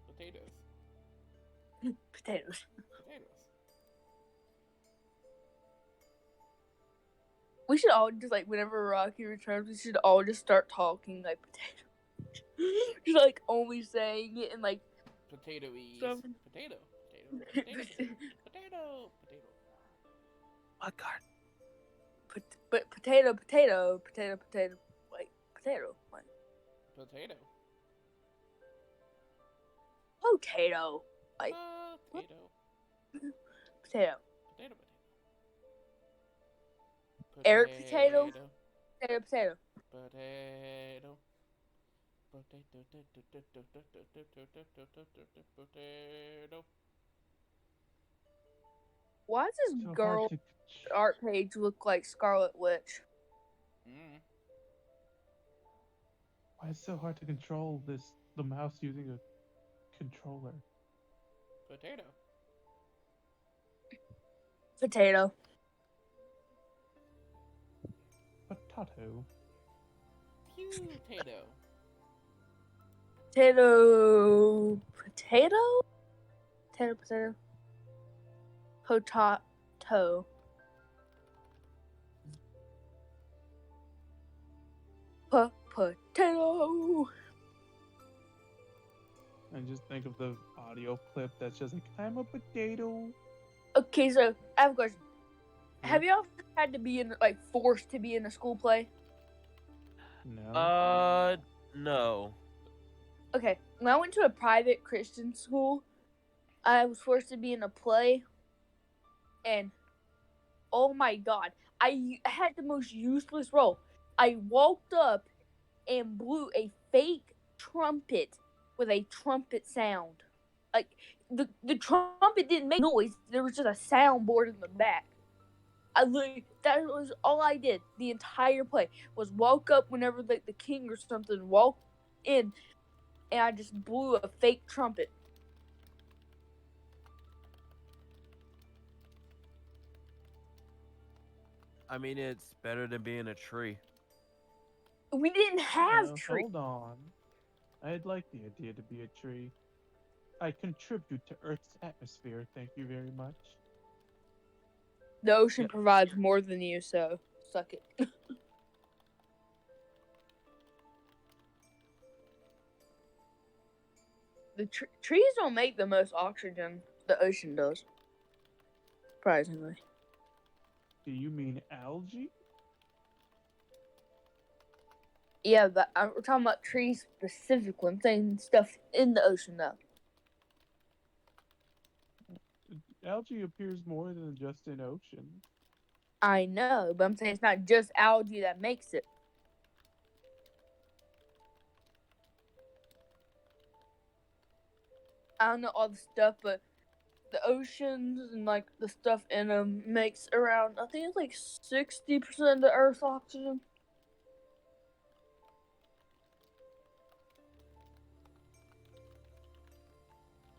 potatoes. Potatoes. Potatoes. We should all just like whenever Rocky returns, we should all just start talking like potatoes. Just like only saying it and like Potato-y. Something. Potato. Potato. Potato. Potato. Potato. What card? but potato, like potato, like Potato. potato, like Potato. potato. Potato. Eric Potato? Potato. Potato. Potato. Why does this So hard girl to- art page look like Scarlet Witch? Why is it so hard to control the mouse using a controller? Potato. Potato. Potato. Potato. Potato. Potato? Potato. Potato. Potato. And just think of the audio clip that's just like, I'm a potato. Okay, so I have a question. Have you ever had to be forced to be in a school play? No. No. Okay, when I went to a private Christian school, I was forced to be in a play, and oh my god, I had the most useless role. I walked up and blew a fake trumpet with a trumpet sound. Like the trumpet didn't make noise. There was just a soundboard in the back. That was all I did the entire play. Was woke up whenever the king or something walked in, and I just blew a fake trumpet. I mean, it's better than being a tree. We didn't have trees. Hold on. I'd like the idea to be a tree. I contribute to Earth's atmosphere, thank you very much. The ocean provides more than you, so suck it. The trees don't make the most oxygen. The ocean does. Surprisingly. Do you mean algae? Yeah, but we're talking about trees specifically. I'm saying stuff in the ocean, though. Algae appears more than just in oceans. I know, but I'm saying it's not just algae that makes it. I don't know all the stuff, but the oceans and the stuff in them makes around, I think it's 60% of the Earth's oxygen.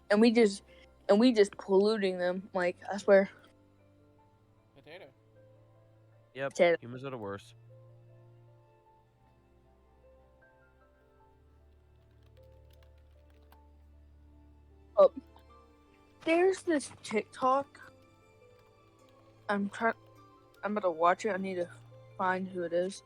And we just polluting them, I swear. Potato. Yep. Potato. Humans are the worst. Oh, there's this TikTok. I'm about to watch it. I need to find who it is.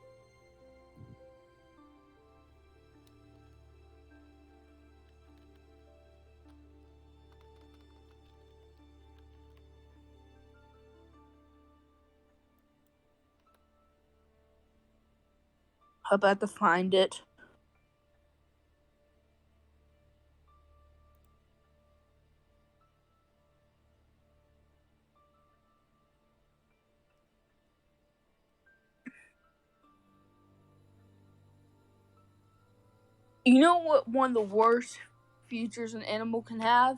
I'm about to find it. You know what one of the worst features an animal can have?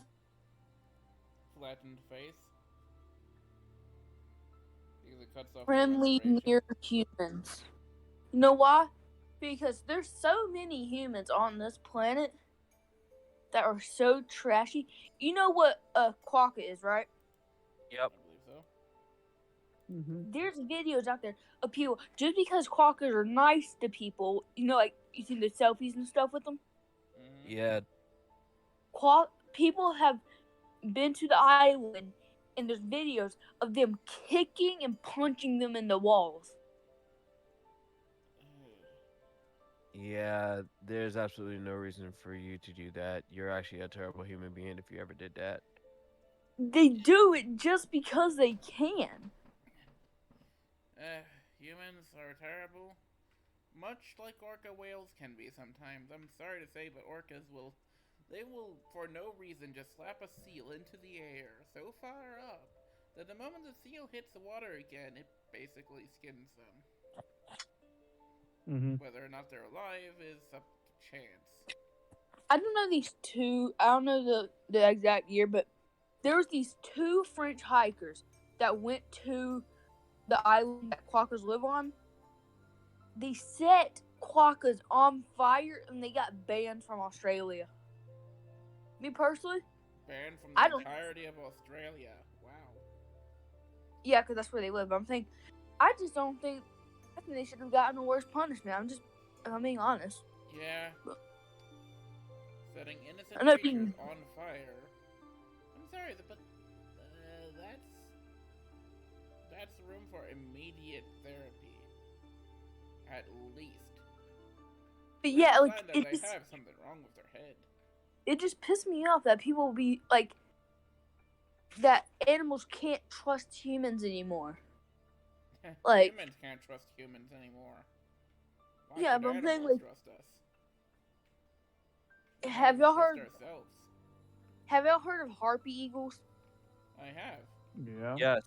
Flattened face. Because it cuts off Friendly near humans. You know why? Because there's so many humans on this planet that are so trashy. You know what a quokka is, right? Yep. I believe so. There's videos out there of people, just because quokkas are nice to people, you see the selfies and stuff with them? Mm-hmm. Yeah. People have been to the island, and there's videos of them kicking and punching them in the walls. Yeah, there's absolutely no reason for you to do that. You're actually a terrible human being if you ever did that. They do it just because they can. Humans are terrible. Much like orca whales can be sometimes. I'm sorry to say, but orcas will for no reason just slap a seal into the air so far up that the moment the seal hits the water again, it basically skins them. Whether or not they're alive is up to chance. I don't know these two. I don't know the exact year, but there was these two French hikers that went to the island that quokkas live on. They set quokkas on fire and they got banned from Australia. Me personally, Banned from the entirety of Australia. Wow. Yeah, because that's where they live. But I think they should have gotten a worse punishment. If I'm being honest. Yeah. Setting innocent creatures on fire. I'm sorry, but that's room for immediate therapy, at least. But yeah, they have something wrong with their head. It just pissed me off that people be that animals can't trust humans anymore. Like- humans can't trust humans anymore. Why Yeah, should but I'm saying, animals like, trust us? We can't have even y'all trust heard? ourselves. Have y'all heard of harpy eagles? I have. Yeah. Yes.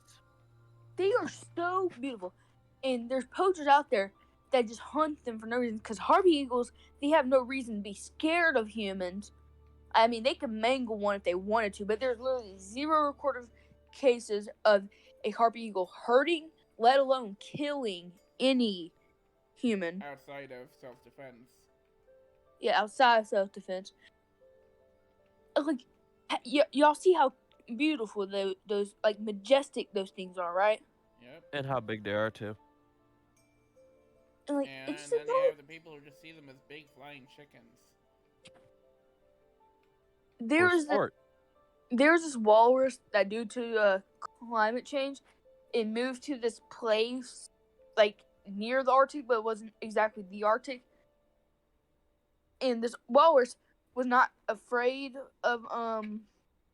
They are so beautiful, and there's poachers out there that just hunt them for no reason. Because harpy eagles, they have no reason to be scared of humans. I mean, they could mangle one if they wanted to, but there's literally 0 recorded cases of a harpy eagle hurting, let alone killing any human. Outside of self-defense. Yeah, outside of self-defense. Like, y'all see how beautiful those like majestic those things are, right? Yep. And how big they are too. And like, And it's just then you annoying. have the people who just see them as big flying chickens. There's this walrus that, due to climate change, it moved to this place like near the Arctic, but it wasn't exactly the Arctic. And this walrus was not afraid of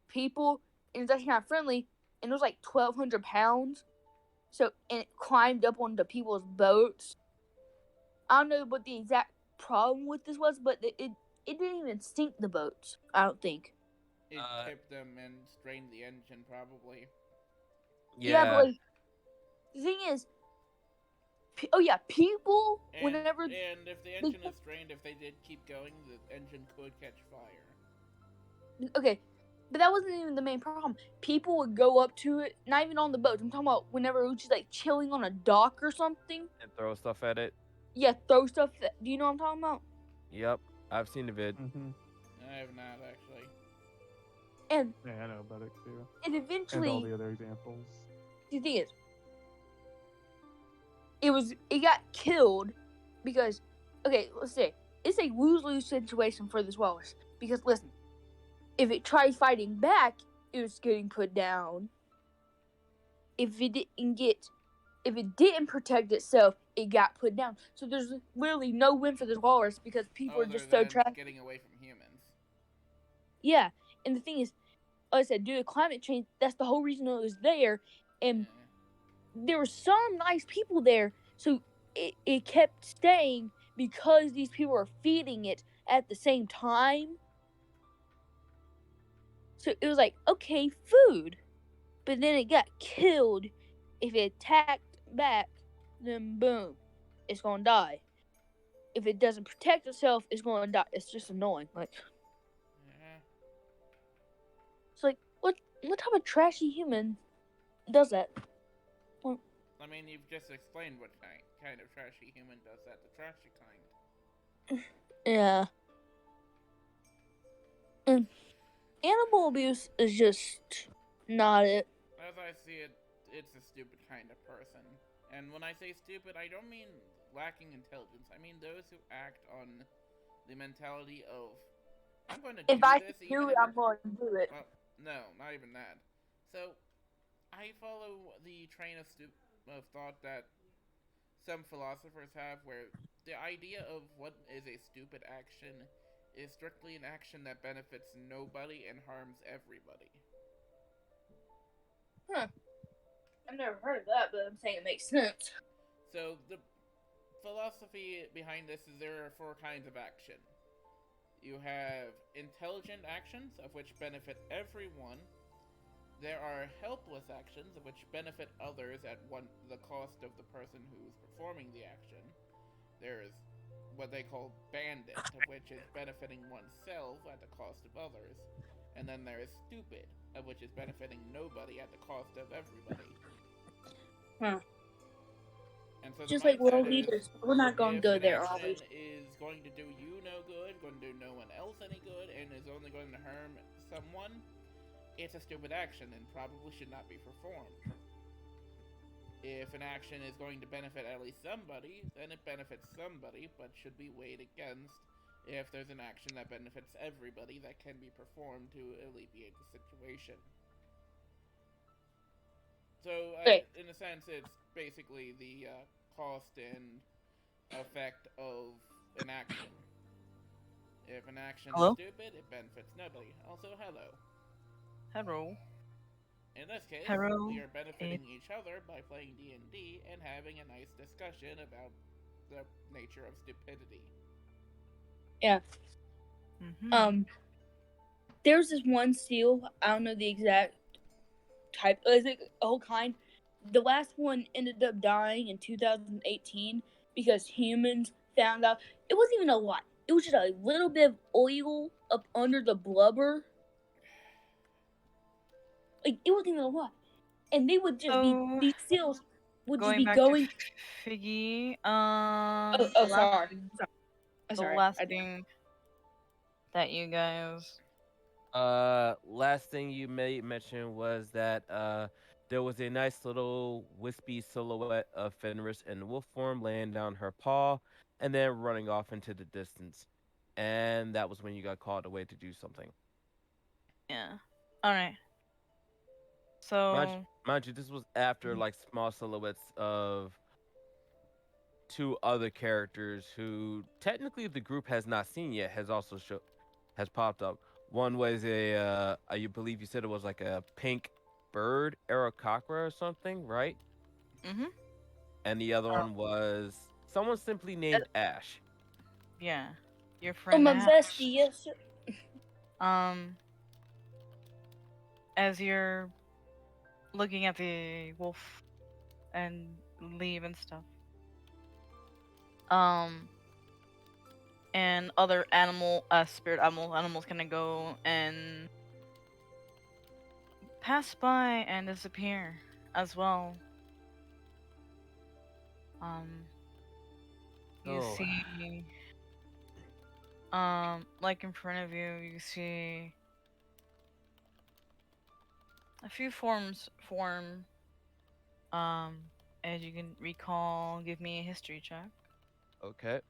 people, and it's actually not friendly. And it was like 1,200 pounds. So, and it climbed up onto people's boats. I don't know what the exact problem with this was, but it didn't even sink the boats, I don't think. It tipped them and strained the engine, probably. Yeah, but like, the thing is, people, And, whenever and if the engine is strained, if they did keep going, the engine could catch fire. Okay, but that wasn't even the main problem. People would go up to it, not even on the boats. I'm talking about whenever it was just like chilling on a dock or something. And throw stuff at it. Yeah, throw stuff. Do you know what I'm talking about? Yep, I've seen the vid. Mm-hmm. I have not, actually. And Yeah, I know about it too. and And eventually, all the other examples. the thing is, it got killed because, okay, let's say it's a lose-lose situation for this walrus. Because listen, if it tried fighting back, it was getting put down. If it didn't protect itself, it got put down. So there's literally no win for this walrus because people are just so trash. Getting away from humans. Yeah, and the thing is, like I said, due to climate change, that's the whole reason it was there. And there were some nice people there, so it kept staying because these people were feeding it at the same time. So it was like, okay, food. But then it got killed. If it attacked back, then boom, it's gonna die. If it doesn't protect itself, it's gonna die. It's just annoying. Like, it's like, what type of trashy human does that? Well, I mean, you've just explained what kind of trashy human does that. The trashy kind. yeah. And animal abuse is just not it. As I see it, it's a stupid kind of person. And when I say stupid, I don't mean lacking intelligence. I mean those who act on the mentality of, I'm going to do If I this can even do it, if I'm going to do it. Well, no, not even that. So, I follow the train of thought that some philosophers have, where the idea of what is a stupid action is strictly an action that benefits nobody and harms everybody. Huh. I've never heard of that, but I'm saying it makes sense. So, the philosophy behind this is there are 4 kinds of action. You have intelligent actions, of which benefit everyone. There are helpless actions, of which benefit others at the cost of the person who's performing the action. There's what they call bandit, of which is benefiting oneself at the cost of others. And then there is stupid, of which is benefiting nobody at the cost of everybody. Huh. And so Just the like world mindset leaders, we're not going to if go an there, action obviously. is going to do you no good, going to do no one else any good, and is only going to harm someone, it's a stupid action and probably should not be performed. If an action is going to benefit at least somebody, then it benefits somebody, but should be weighed against if there's an action that benefits everybody that can be performed to alleviate the situation. So, in a sense, it's basically the cost and effect of an action. If an action is stupid, it benefits nobody. Also, hello. Hello. In this case, Hero we are is benefiting each other by playing D&D and having a nice discussion about the nature of stupidity. Yeah. There's this one seal. I don't know the exact type. Is it a whole kind? The last one ended up dying in 2018 because humans found out it wasn't even a lot. It was just a little bit of oil up under the blubber. Like it wasn't even a lot, and they would just be So these seals would just going be back to going. Figgy, Oh, sorry. the Sorry. last thing that you guys Last thing you may mention was that there was a nice little wispy silhouette of Fenris in wolf form laying down her paw and then running off into the distance. And that was when you got called away to do something. yeah. Alright. Mind, So mind you, this was after like small silhouettes of two other characters who technically the group has not seen yet has popped up. One was I believe you said it was like a pink bird, Aerococra or something, right? mhm. And the other one was someone simply named Ash. Yeah. Your Oh, friend my Ash. bestie, yes, sir. As you're looking at the wolf and leave and stuff. And other spirit animals kind of go and pass by and disappear as well. You Oh, see, like in front of you, you see a few forms form. As you can recall, give me a history check. okay.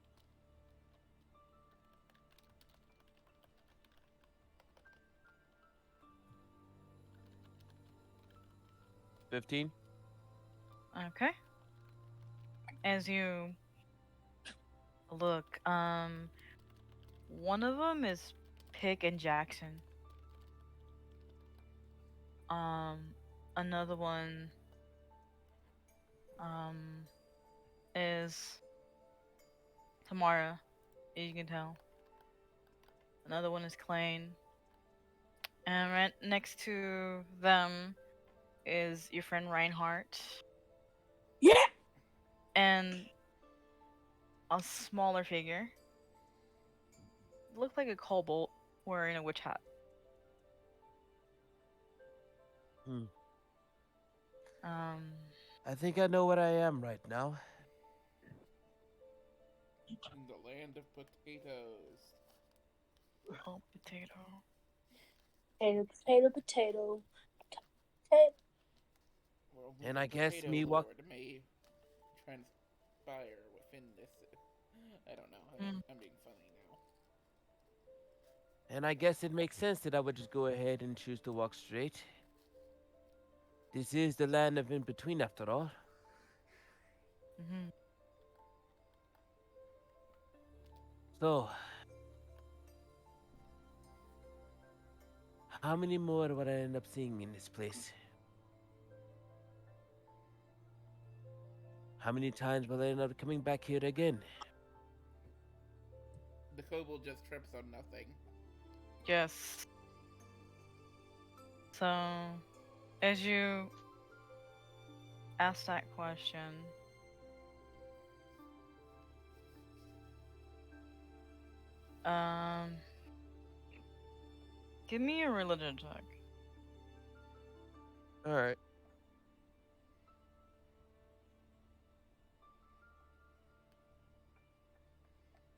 15. Okay. As you look, one of them is Pick and Jackson. Another one, is Tamara. You can tell. Another one is Klain. And right next to them is your friend Reinhardt. Yeah. And a smaller figure. Looked like a kobold wearing a witch hat. Hmm. Um, I think I know what I am right now. In the land of potatoes. oh, potato. Potato, potato, potato, potato. Where only And the I guess potato me walk. lord may transpire within this. I don't know. Mm. I'm being funny now. And I guess it makes sense that I would just go ahead and choose to walk straight. This is the land of in between, after all. Mm-hmm. So, how many more would I end up seeing in this place? How many times will I end up coming back here again? The kobold just trips on nothing. Yes. So, as you ask that question, um, give me a religion check. All right.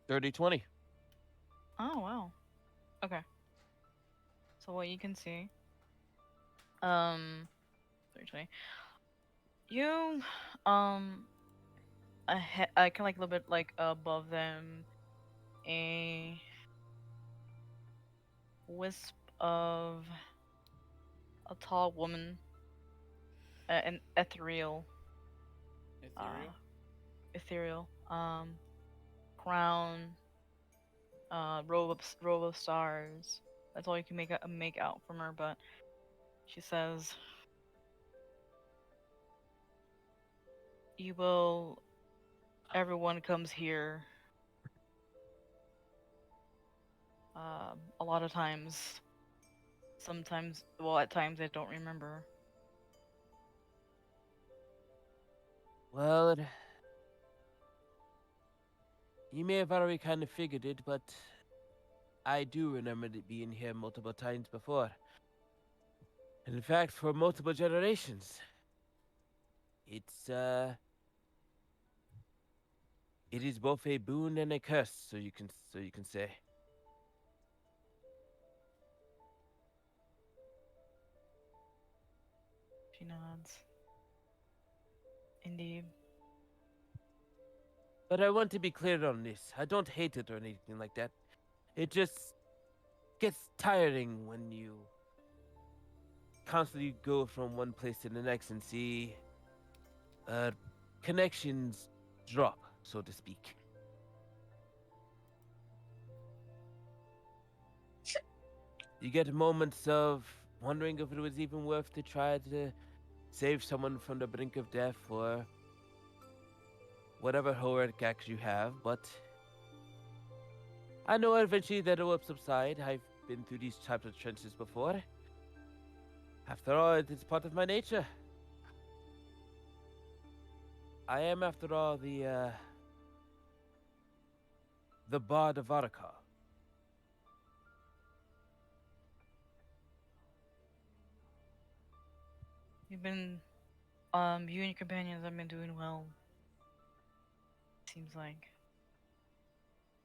30-20. Oh wow. Okay. So what you can see, um, 320. You, I can like a little bit like above them, a wisp of a tall woman, an uh, Ethereal? ethereal, crown, row of stars. That's all you can make out from her. But she says, you will. Everyone comes here. A lot of times. Sometimes, well, at times I don't remember. Well, you may have already kind of figured it, but I do remember it being here multiple times before. In fact, for multiple generations. It's, it is both a boon and a curse, so you can say. She nods. Indeed. But I want to be clear on this. I don't hate it or anything like that. It just gets tiring when you constantly go from one place to the next and see uh connections drop, so to speak. You get moments of wondering if it was even worth to try to save someone from the brink of death or whatever heroic acts you have, but I know eventually that it will subside. I've been through these types of trenches before. After all, it is part of my nature. I am, after all, the Bard of Varkaril. You've been, you and your companions have been doing well. Seems like.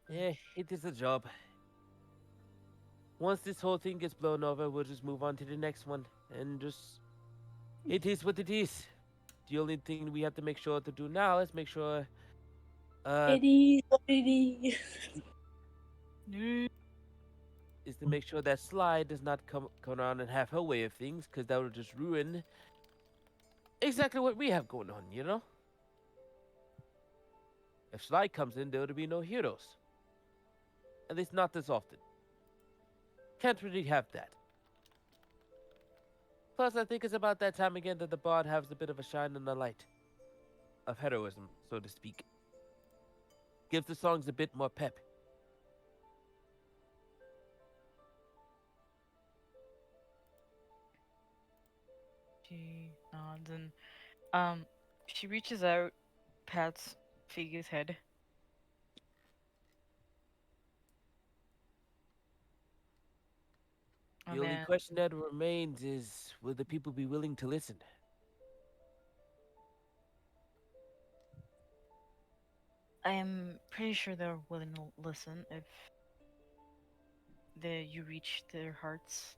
Yeah, it is a job. Once this whole thing gets blown over, we'll just move on to the next one. And just. It is what it is. The only thing we have to make sure to do now is make sure. It is what it is. Is to make sure that Sly does not come around and have her way of things, because that would just ruin exactly what we have going on, you know? If Sly comes in, there would be no heroes. At least not this often. Can't really have that. Plus, I think it's about that time again that the Bard has a bit of a shine in the light of heroism, so to speak. Gives the songs a bit more pep. She nods and she reaches out, pats Figa's head. The And only then question that remains is, will the people be willing to listen? I am pretty sure they're willing to listen if you reach their hearts.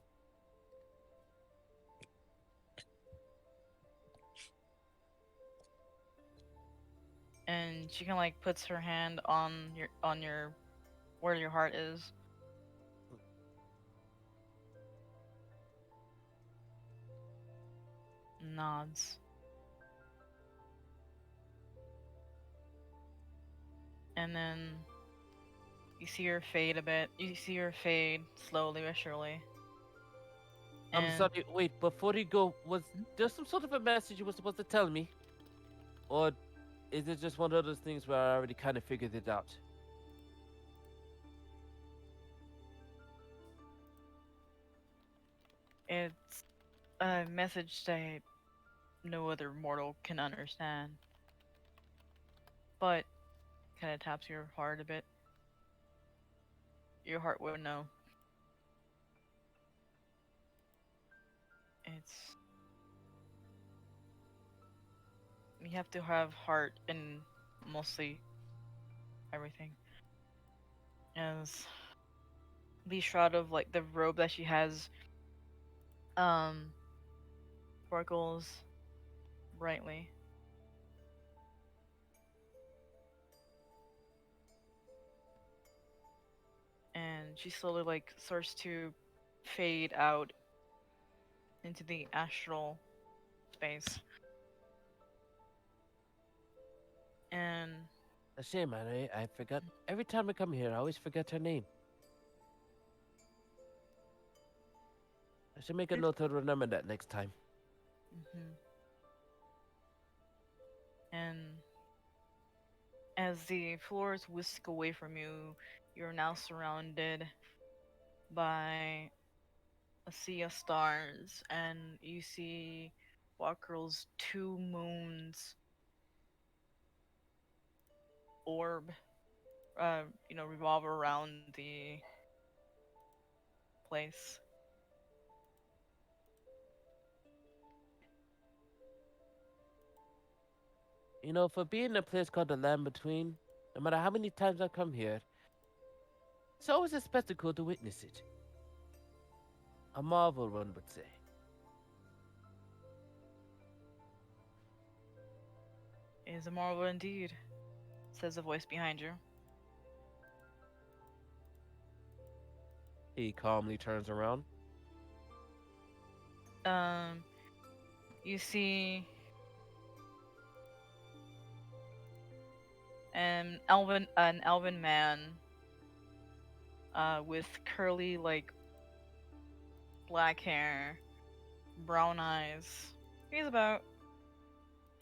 And she kind of like puts her hand on your where your heart is. Nods. And then you see her fade a bit. You see her fade slowly but surely. I'm And sorry, wait, before you go, was there some sort of a message you were supposed to tell me? Or is it just one of those things where I already kind of figured it out? it's a message that no other mortal can understand. But kind of taps your heart a bit. Your heart would know. It's you have to have heart in mostly everything. As the shroud of like the robe that she has um sparkles brightly. And she slowly like starts to fade out into the astral space. And A shame, man. I forgot. Every time I come here, I always forget her name. I should make a note to remember that next time. mhm. And as the floors whisk away from you, you're now surrounded by a sea of stars, and you see Varkaril's two moons orb, revolve around the place. You know, for being a place called the Land Between, no matter how many times I come here, it's always a spectacle to witness it. A marvel, one would say. It is a marvel indeed, says a voice behind you. He calmly turns around. Um, you see an elven man, with curly like black hair, brown eyes. He's about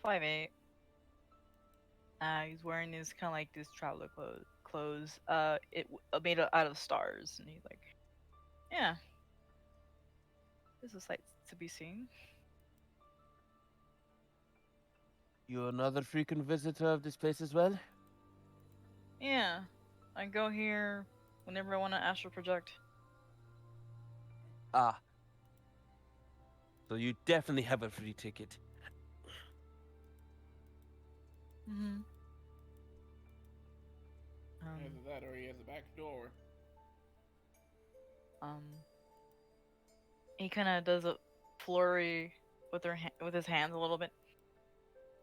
5'8". He's wearing his kind of like this traveler clothes. Made out of stars, and he's like, yeah, this is a sight to be seen. You another frequent visitor of this place as well? Yeah, I go here whenever I want to astral project. Ah, so you definitely have a free ticket. Mm-hmm. Either that or he has a back door. Um, he kind of does a flurry with his hands a little bit.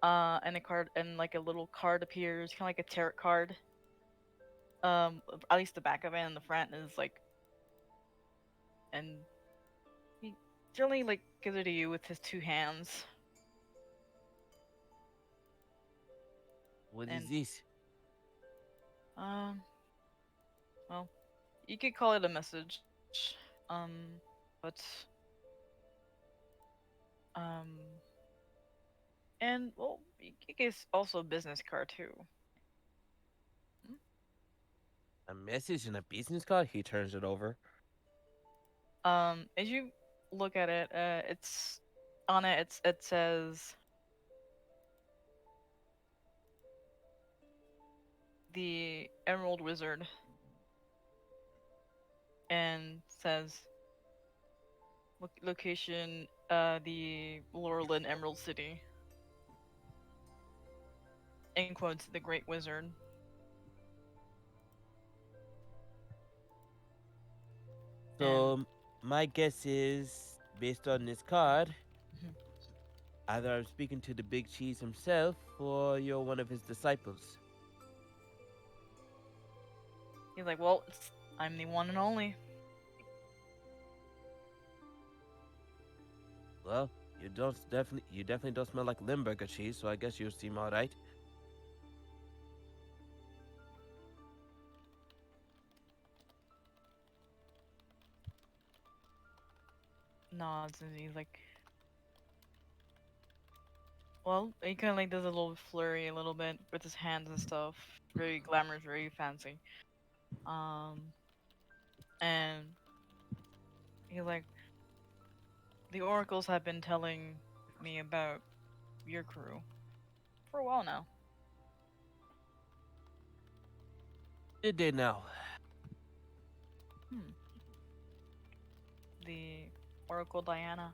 And a card and like a little card appears, kind of like a tarot card. At least the back of it and the front is like, and he generally like gives it to you with his two hands. What And is this? um, well, you could call it a message. But um, and well, it's also a business card too. A message and a business card? He turns it over. As you look at it, it's on it. It says the Emerald Wizard, and says location, the Laurelin Emerald City. In quotes, the Great Wizard. So, my guess is, based on this card, Mhm. either I'm speaking to the big cheese himself, or you're one of his disciples. He's like, well, I'm the one and only. Well, you definitely don't smell like Limburger cheese, so I guess you seem alright. Nods, and he's like, well, he kind of like does a little flurry a little bit with his hands and stuff. Very glamorous, very fancy. And he's like, the oracles have been telling me about your crew for a while now. Did they now? The Oracle Diana.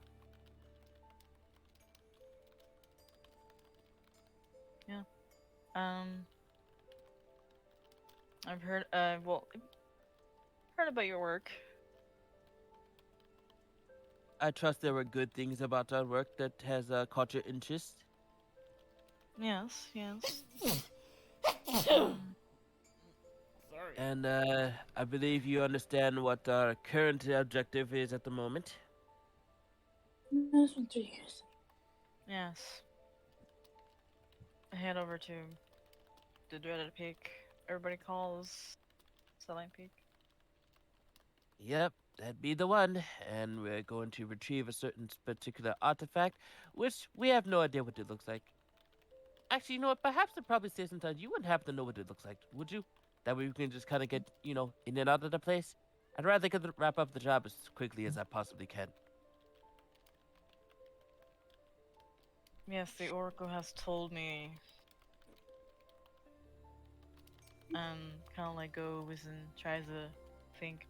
Yeah. I've heard. Heard about your work. I trust there were good things about our work that has caught your interest. Yes. Yes. Sorry. And I believe you understand what our current objective is at the moment. This one's 3 years. Yes. Head over to the dreaded peak. Everybody calls Selling Peak. Yep, that'd be the one. And we're going to retrieve a certain particular artifact, which we have no idea what it looks like. Actually, you know what? Perhaps the probably stay sometimes. You wouldn't happen to know what it looks like, would you? That way we can just kind of get, in and out of the place. I'd rather get wrap up the job as quickly as I possibly can. Yes, the Oracle has told me. Kind of like goes and tries to think.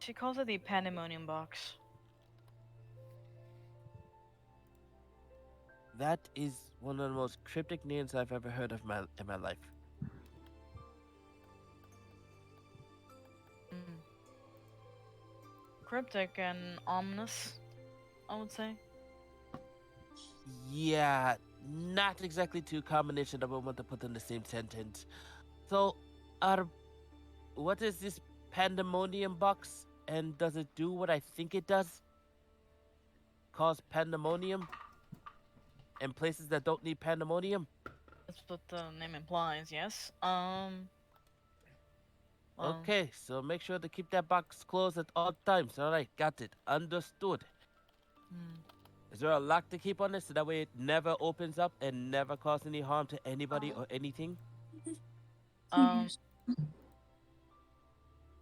She calls it the Pandemonium Box. That is one of the most cryptic names I've ever heard of in my life. Mm. Cryptic and ominous, I would say. Yeah, not exactly two combination that I would want to put in the same sentence. So, uh, what is this pandemonium box, and does it do what I think it does? Cause pandemonium in places that don't need pandemonium? That's what the name implies, yes. Well, Okay, so make sure to keep that box closed at all times. All right, got it. Understood. hmm. Is there a lock to keep on this so that way it never opens up and never causes any harm to anybody or anything? Um,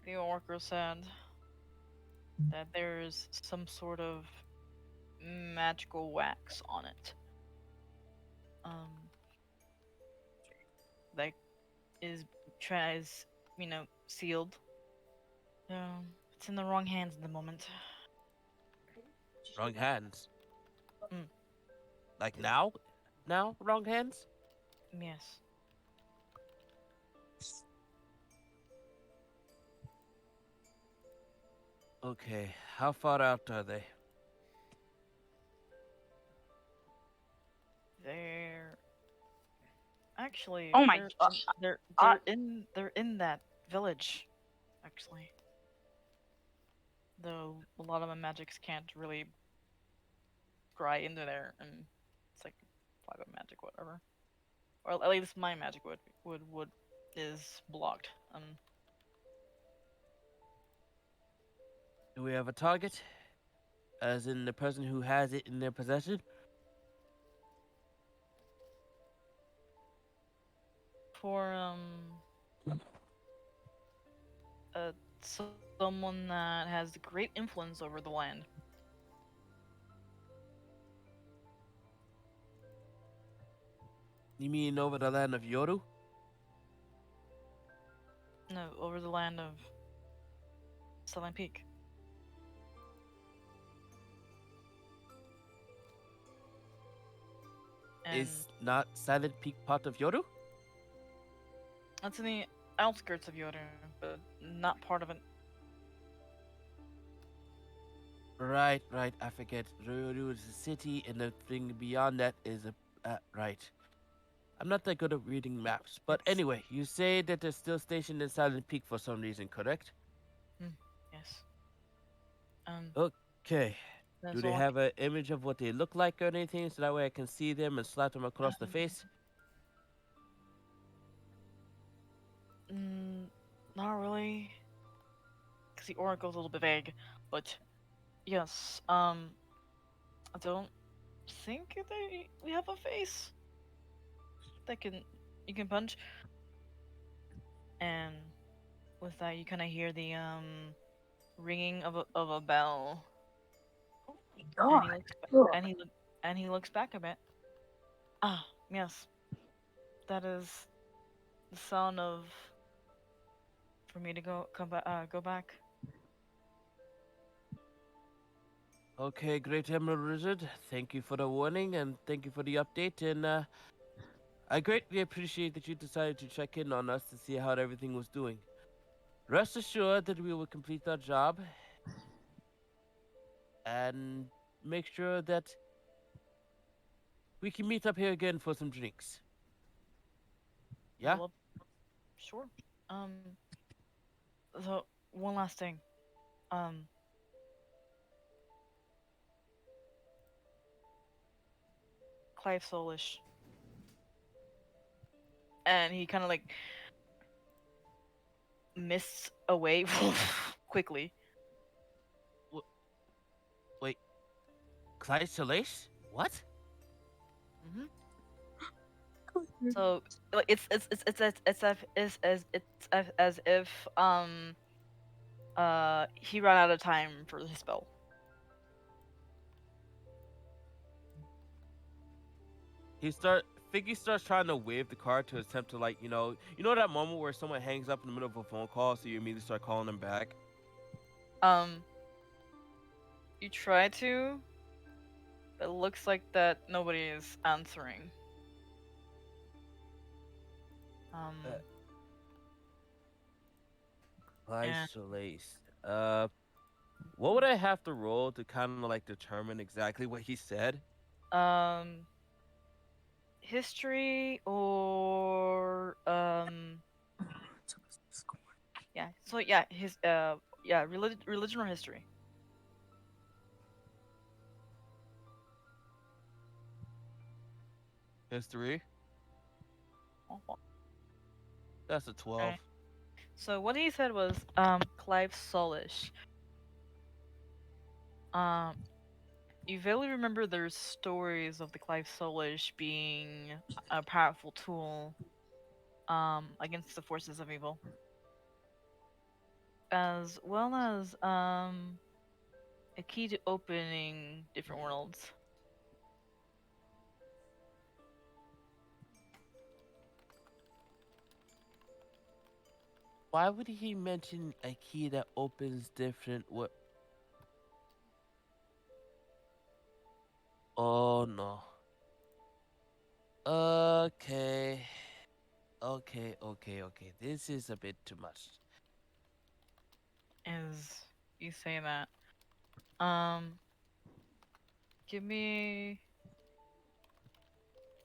the Oracle said that there's some sort of magical wax on it. Um, that is tries, sealed. It's in the wrong hands at the moment. Wrong hands. Mm. Like now? Now? Wrong hands? Yes. Okay, how far out are they? They're actually Oh my they're god. they're I, they're in that village. Actually, though a lot of my magics can't really pry into there, and it's like private magic, whatever. Or at least my magic would is blocked. Do we have a target? As in the person who has it in their possession? For uh someone that has great influence over the land. You mean over the land of Yoru? No, over the land of Silent Peak. And Is not Silent Peak part of Yoru? that's in the outskirts of Yoru, but not part of it. Right, right. I forget. Yoru is a city, and the thing beyond that is a. Right. I'm not that good at reading maps, but It's anyway, you say that they're still stationed in Silent Peak for some reason, correct? yes. Um, Okay. Do that's they all. have an image of what they look like or anything, so that way I can see them and slap them across the face? Mm, not really, because the oracle's a little bit vague. But yes, I don't think we have a face that you can punch, and with that you kind of hear the ringing of a bell, and he god. looks and he looks back a bit. Ah, yes, that is the sound of for me to go back. Okay, Great Emerald Wizard, thank you for the warning and thank you for the update. And I greatly appreciate that you decided to check in on us to see how everything was doing. Rest assured that we will complete our job and make sure that we can meet up here again for some drinks. Yeah? Well, sure. Um, so one last thing. Um, Clive Soulish, and he kind of like mists away quickly. Wait, Clyde Solis? What? Hmm. So like it's as if he ran out of time for his spell. He start Figgy starts trying to wave the card to attempt to like that moment where someone hangs up in the middle of a phone call, so you immediately start calling them back. Um, you try to, but it looks like that nobody is answering. Um, and Isolate. What would I have to roll to kind of like determine exactly what he said? um, history or yeah. So yeah, his yeah, religion or history. History. Oh, That's a 12. okay. So what he said was Clive Solish. Um, you vaguely remember there's stories of the Clive Solish being a powerful tool against the forces of evil, as well as a key to opening different worlds. Why would he mention a key that opens different what? Oh no. Okay. Okay. This is a bit too much. As you say that, um, give me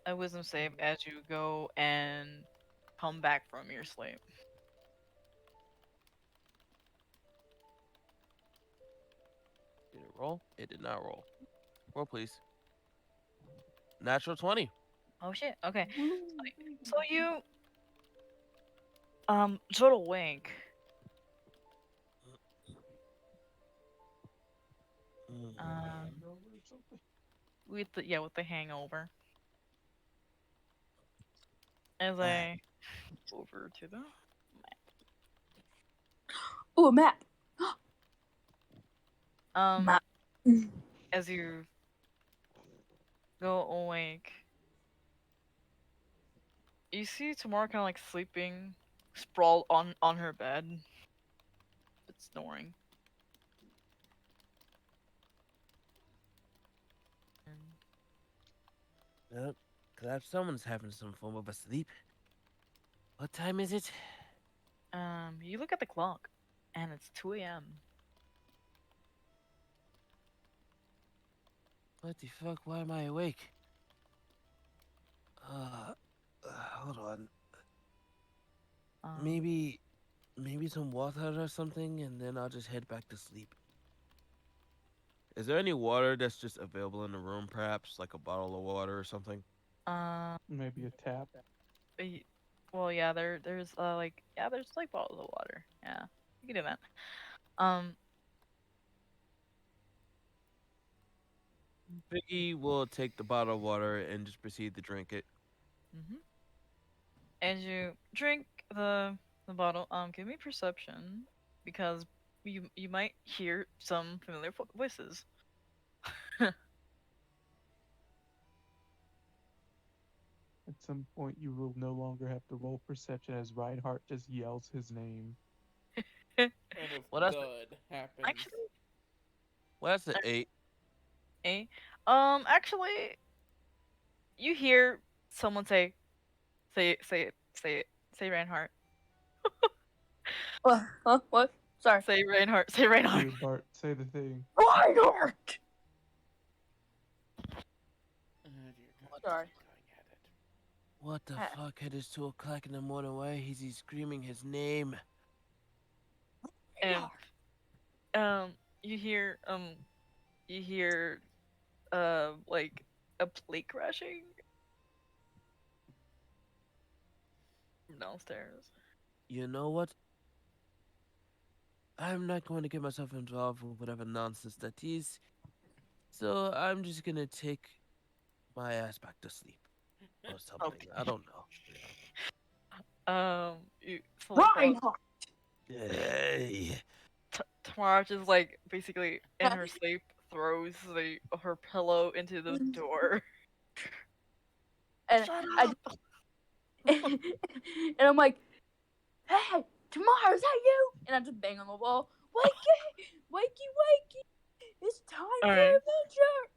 a wisdom save as you go and come back from your sleep. Did it roll? It did not roll. Roll, please. Natural 20. Oh shit. Okay. So you sort of wake um with the hangover as I over to the Ooh, a map. um Map. as you go awake, you see Tamara kind of like sleeping, sprawled on her bed, but snoring. Yep. Glad someone's having some form of a sleep. What time is it? You look at the clock, and it's 2 a.m. What the fuck? Why am I awake? Hold on. Um, Maybe some water or something, and then I'll just head back to sleep. Is there any water that's just available in the room, perhaps like a bottle of water or something? uh, Maybe a tap. y- well, yeah, there's like yeah, there's like bottles of water. Yeah, you can do that. Um, Biggie will take the bottle of water and just proceed to drink it. mhm. As you drink the bottle, give me perception because you might hear some familiar voices. At some point, you will no longer have to roll perception as Reinhardt just yells his name. Kind of Well, that's thud happens. Actually, well, that's an 8. eh? Actually, you hear someone say Reinhardt, What? Huh? What? Sorry. say Reinhardt, say Reinhardt. Here, Bart, say the thing. Reinhardt! Oh dear God, Sorry. keep going at it. What the fuck? It is 2 o'clock in the morning. Why is he screaming his name? And um, you hear you hear like a plate crashing from downstairs. You know what? I'm not going to get myself involved with whatever nonsense that is. So I'm just gonna take my ass back to sleep or something. I don't know. So like, Reinhardt! Hey. Tamara just like basically in her sleep throws her pillow into the door. And Shut I up! and I'm like, hey, Tamara, is that you? And I just bang on the wall. Wakey, wakey, it's time for Alright. adventure.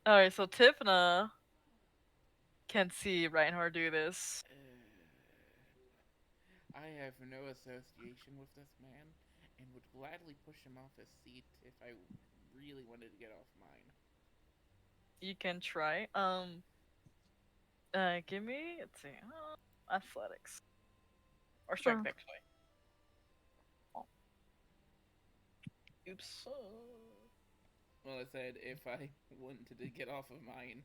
Alright, so Tifna can see Reinhardt do this. I have no association with this man and would gladly push him off his seat if I really wanted to get off mine. You can try. Give me, let's see, athletics. Or strength, Sure. actually. Oh. Oops. Well, I said if I wanted to get off of mine.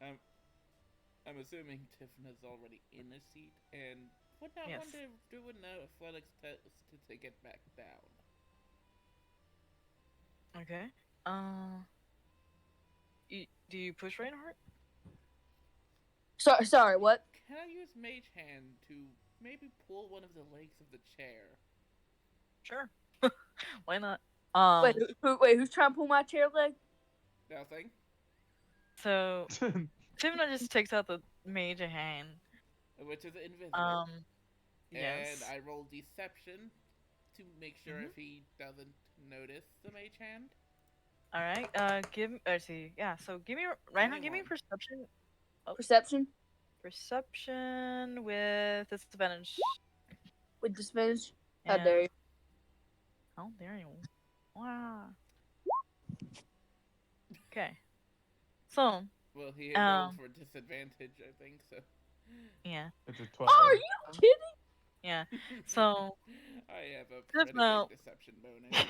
I'm assuming Tifna's already in a seat and would not Yes. want to do an athletics test to get back down. Okay. Do you push Reinhardt? Sorry, what? Can I use Mage Hand to maybe pull one of the legs of the chair? Sure. Why not? Wait, who's trying to pull my chair leg? Nothing. So Tifna just takes out the mage hand. Which is invisible. Yes. And I roll Deception to make sure if he doesn't notice the Mage Hand. All right. Let's see. Yeah. So give me Reinhardt. Give me 21. perception. Oh. Perception Perception with disadvantage. with disadvantage. How Yeah. dare you? How dare you? Wow. Okay. So. Well, he rolled for disadvantage, I think, so. Yeah. It's a 12. Oh, are you kidding? Yeah. So. I have a pretty big deception bonus.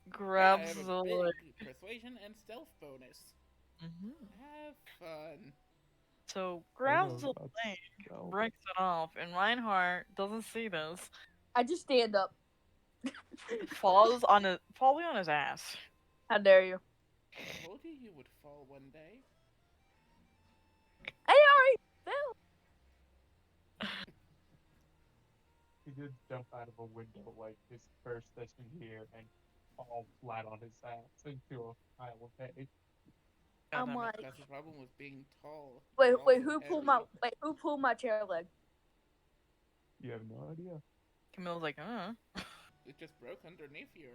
Grabs I have the a leg. big persuasion and stealth bonus. Have fun. So grabs the leg, breaks it off, and Reinhardt doesn't see this. I just stand up. Falls probably on his ass. How dare you? I told you you would fall one day. I already fell. He did jump out of a window like his first session here and fall flat on his ass into a pile of hay. I'm like, That's the problem with being tall. wait, You're also who pulled heavy. who pulled my chair leg? You have no idea. Camille's like, It just broke underneath your.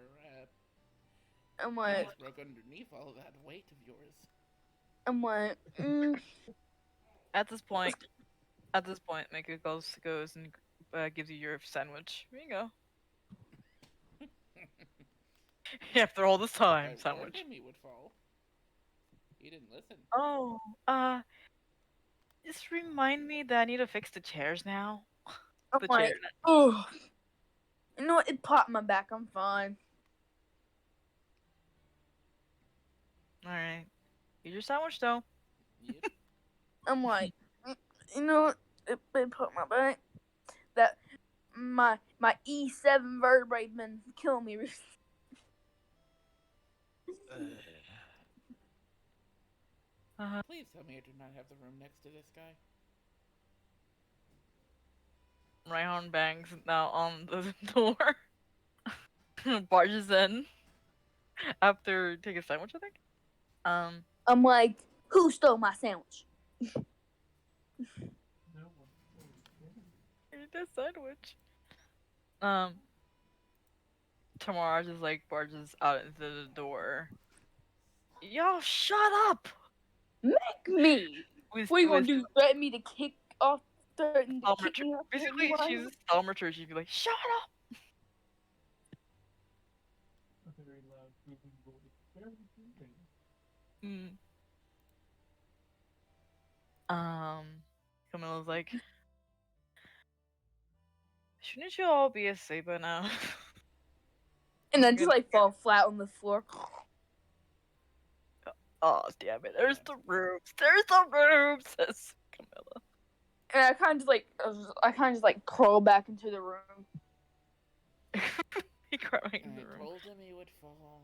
I'm It like, just broke underneath all that weight of yours. I'm like, At this point, Mika goes and gives you your sandwich. Here you go. After all this time, I warned sandwich. him he would fall. He didn't listen. Oh, just remind me that I need to fix the chairs now. I'm The like, chair. oh, you know what? It popped my back. I'm fine. All right. Eat your sandwich though. Yep. I'm like, you know what? It popped my back. That my E7 vertebrae been killing me. Please tell me I do not have the room next to this guy. Reinhardt bangs now on the door. Barges in after taking a sandwich, I think. I'm like, who stole my sandwich? Eat that sandwich. Tamara just like barges out into the door. Yo, shut up! Make me. What are you gonna do? Threaten me to kick off? Threaten to kick me off? Basically, she's a Stalmerter. She'd be like, shut up! A very loud, moving voice. Very moving. Camilla's like, shouldn't you all be asleep by now? And then just like fall flat on the floor. Oh, damn it. There's the room. There's the room, says Camilla. And I kind of just like crawl back into the room. He crawled back into the I room. told him he would fall.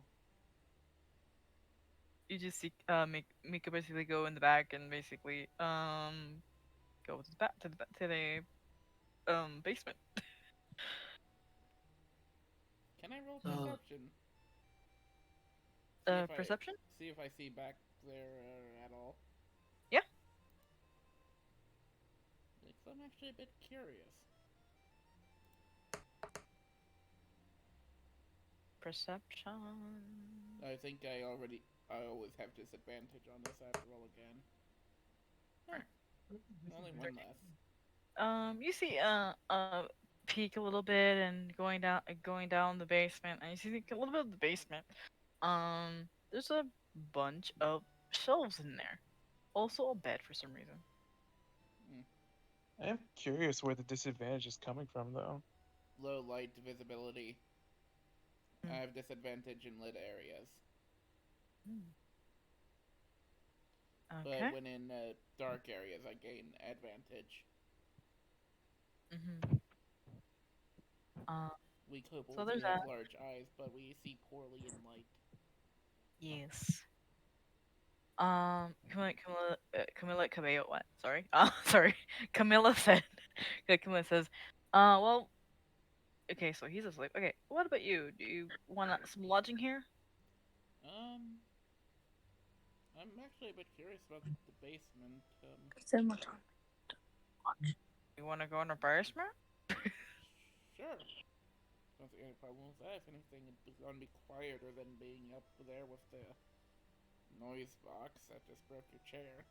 you just see make Mika basically go in the back and basically go to the back to the basement. Can I roll Oh. perception? See if I Perception? see if I see back there at all. Yeah. Because I'm actually a bit curious. Perception. I think I always have disadvantage on this. I have to roll again. Huh. Only one less. You see peek a little bit and going down the basement, and you see a little bit of the basement. There's a bunch of shelves in there. Also a bed for some reason. I am curious where the disadvantage is coming from, though. Low light visibility. Hmm. I have disadvantage in lit areas. Okay. But when in dark areas, I gain advantage. Mm-hmm. We So kobolds, there's we have that. large eyes, but we see poorly in light. Yes. Camilla Cabello, what? Sorry. Sorry. Camilla said. Camilla says, well, okay, so he's asleep. Okay, what about you? Do you want some lodging here? Um, I'm actually a bit curious about the basement. So much on. You want to go in the basement? Sure. Don't see any problem with that. If anything, it's gonna be quieter than being up there with the noise box that just broke your chair.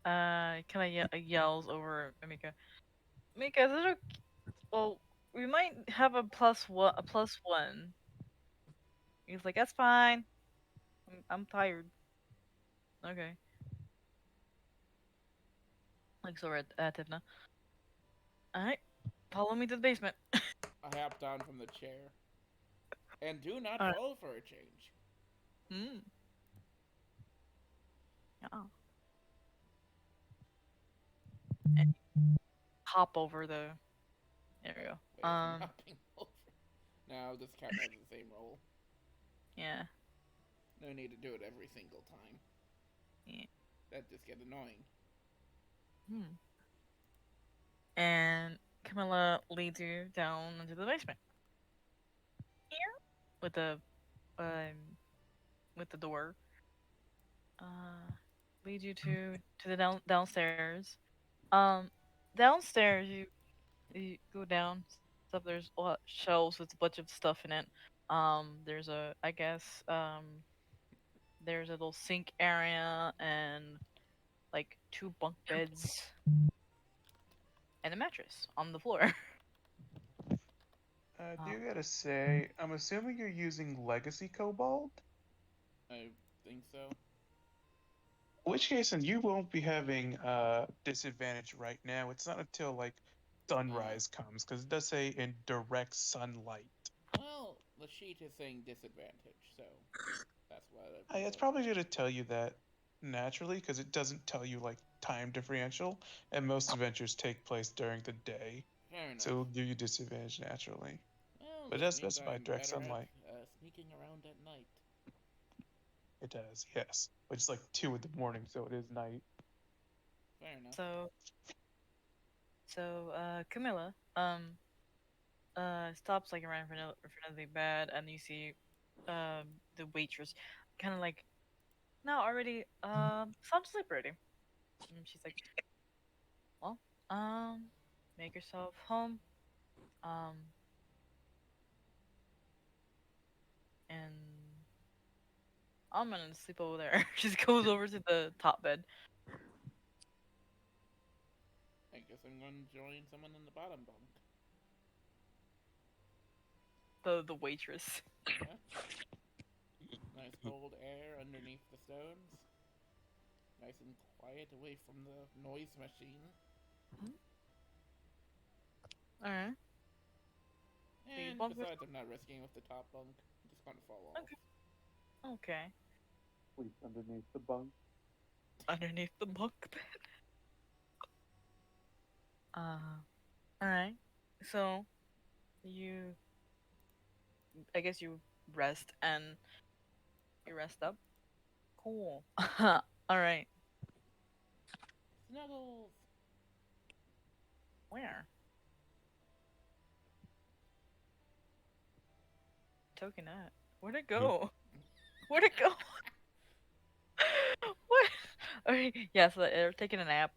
Kind of yells over Mika. Mika, is it okay? Well, we might have a plus one. He's like, that's fine. I'm tired. Okay. Like so, Tivna. All right, follow me to the basement. I hop down from the chair. And do not All right. fall for a change. Hmm. Yeah. And hop over the. There we go. Wait, I'm hopping over. Now this count as the same roll. Yeah. No need to do it every single time. Yeah. That just get annoying. Hmm. And Camilla leads you down into the basement. Here, with the um, with the door. Uh, lead you to the downstairs. Um, downstairs you go down. Stuff. There's a lot shelves with a bunch of stuff in it. There's a I guess there's a little sink area and like two bunk beds and a mattress on the floor. I uh, do gotta say, I'm assuming you're using Legacy Cobalt? I think so. In which case, then you won't be having disadvantage right now. It's not until like Uh, sunrise comes, because it does say in direct sunlight. well, the sheet is saying disadvantage, so that's what I've been It's told. probably going to tell you that naturally, because it doesn't tell you like time differential, and most adventures take place during the day, Fair so enough. it'll give you disadvantage naturally. Well, But it this does means specify I'm direct better at sunlight. sneaking around at night. It does, yes. But it's like 2 in the morning, so it is night. Fair enough. so Camilla stops like around in front of the bed and you see the waitress kind of like no already sound sleep already. And she's like, well, make yourself home. Um, and I'm gonna sleep over there. She just goes over to the top bed. I guess I'm going to join someone in the bottom bunk. The waitress. Yeah. Nice cold air underneath the stones. Nice and quiet away from the noise machine. All right. And besides, I'm not risking with the top bunk. I'm just going to fall off. Okay. Okay. Sleep underneath the bunk. Underneath the bunk bed. All right. So you, I guess you rest and you rest up. Cool. All right. Snuggles! Where? Token at? Where'd it go? Where'd it go? What? Okay, yeah, so they're taking a nap.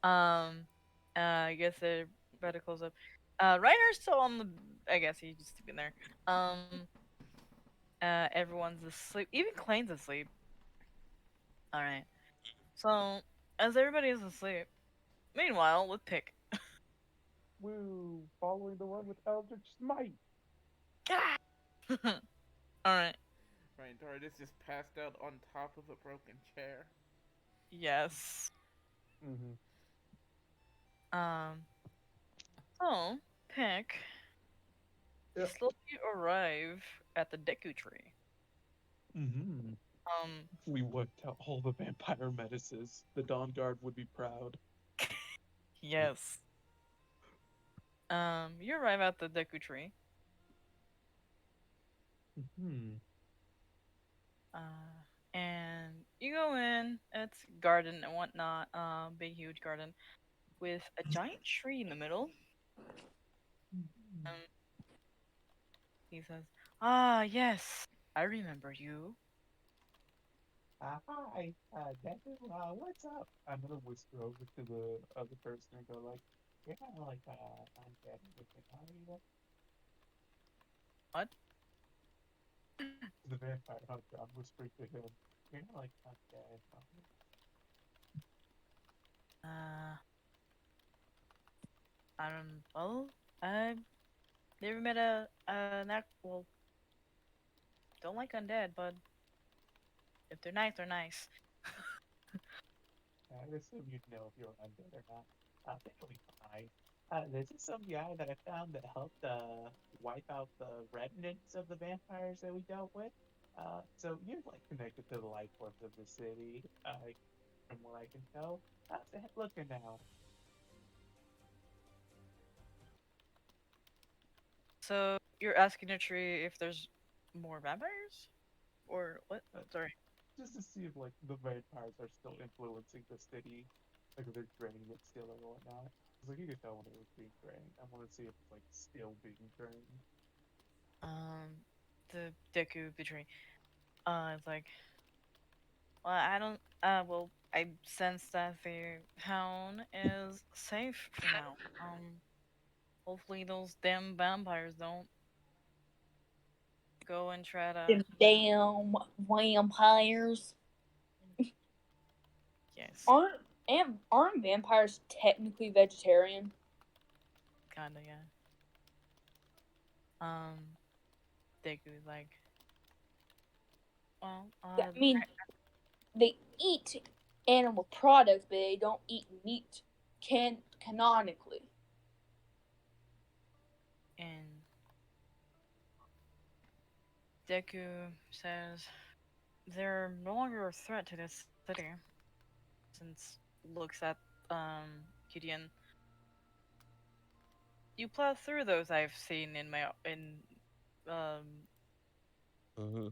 I guess they're about to close up. Reiner's still on the. I guess he's just sleeping there. Everyone's asleep. Even Klane's asleep. All right. So as everybody is asleep, meanwhile, with Pick. Woo! Following the one with Eldritch Smite. All right. Right, Dardis just passed out on top of a broken chair. Yes. Mm-hmm. Um. So Pick, you Yeah. slowly arrive at the Deku tree. Mm-hmm. Um. If we whipped out all the vampire menaces, the Dawn Guard would be proud. Yes. You arrive at the Deku tree. Mm-hmm. And you go in. It's garden and whatnot. Big huge garden with a giant tree in the middle. Um, he says, "Ah, yes, I remember you." Hi, Deku, what's up? I'm gonna whisper over to the other person and go like, you're kind of like, undead looking, are you? What? The vampire hunter, I'm whispering to him, you're not like undead, are you? Uh, I don't. Well, I never met an act. Well, don't like undead, but if they're nice, they're nice. I assume you'd know if you're undead or not. That'll be fine. This is some guy that I found that helped wipe out the remnants of the vampires that we dealt with. So you're like connected to the life force of the city, from what I can tell. How's that looking now? So you're asking a tree if there's more vampires, or what? Uh, Sorry. just to see if like the vampires are still influencing the city, like if they're draining it still or whatnot. 'Cause like you could tell when it was being drained. I want to see if it's like still being drained. The Deku betray. It's like, well, I don't. Well, I sense that the town is safe for now. Hopefully those damn vampires don't go and try to. Them damn vampires. Yes, Aren't vampires technically vegetarian? kinda, yeah. Um, Deku's like, well, I mean, they eat animal products, but they don't eat meat. Canonically. and Deku says they're no longer a threat to this city. Since looks at Gideon, you plow through those I've seen in my um Mm-hmm.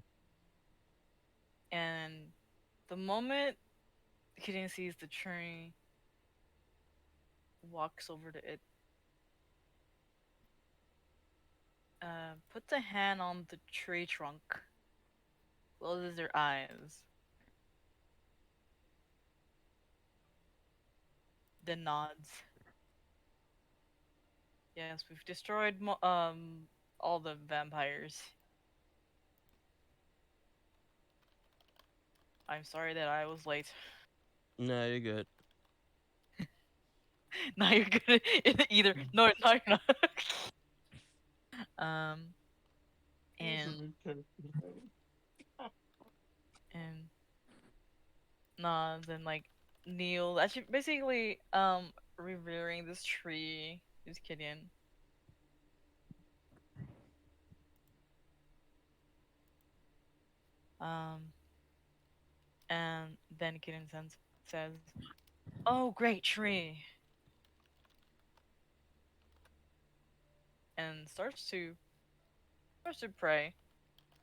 and the moment Gideon sees the tree, walks over to it, puts a hand on the tree trunk, closes their eyes, then nods. Yes, we've destroyed all the vampires. I'm sorry that I was late. No, you're good. Now you're gonna either no, no, you're not. um, Here's a and new character name. and nods and like kneels. Actually, basically, revering this tree, this Gideon. Um, and then Gideon says, "Oh, great tree," and starts to pray.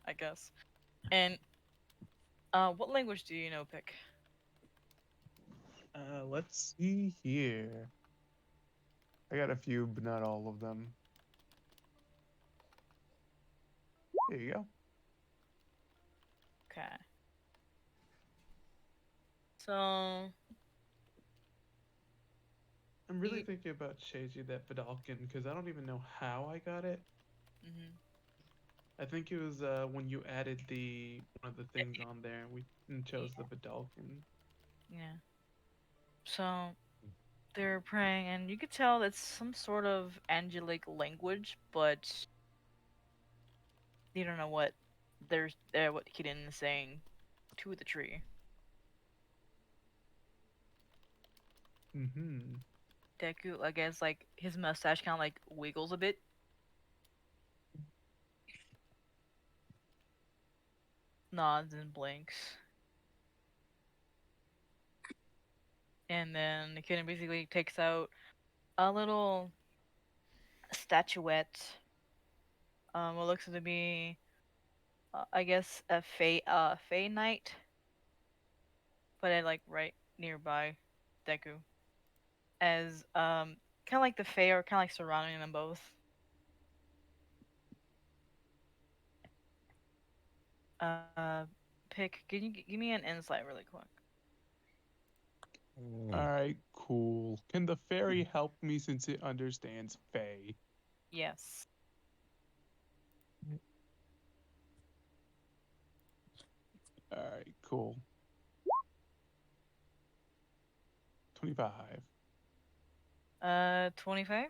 I guess. And what language do you know, Pick? Let's see here. I got a few, but not all of them. There you go. Okay. So I'm really you, thinking about changing that Vidalkin because I don't even know how I got it. hmm I think it was when you added the one of the things on there, we chose the Vidalkin. yeah. So they're praying, and you could tell it's some sort of angelic language, but you don't know what what Kiden is saying to the tree. Mm-hmm. Deku, I guess, like his mustache kind of like wiggles a bit. Nods and blinks. And then the kid basically takes out a little statuette. What looks to be, I guess, a Fey Knight, but it like right nearby Deku, as kind of like the Fey are kind of like surrounding them both. Uh, Pick, can you give me an insight really quick? All right, cool. Can the fairy help me since it understands Fae? Yes. All right, cool. 25. 25.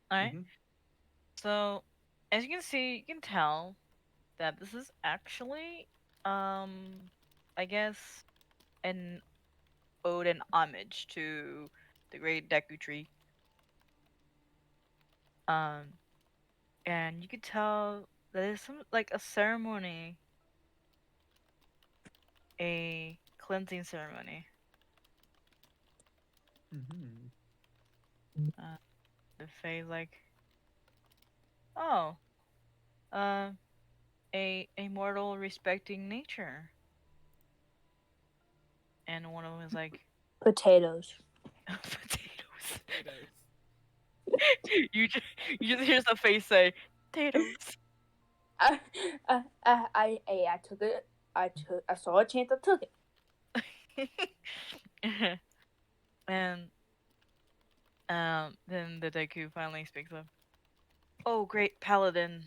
All right. Mm-hmm. So, as you can see, you can tell that this is actually, I guess, an ode and homage to the great Deku Tree. Um, and you could tell that it's some like a ceremony, a cleansing ceremony. Mm-hmm. Uh, the Fae like, oh, uh, a mortal respecting nature, and one of them is like Potatoes. potatoes. Potatoes. You just hear the face say potatoes. I, I took it. I saw a chance. I took it. And then the Deku finally speaks up. Oh, great paladin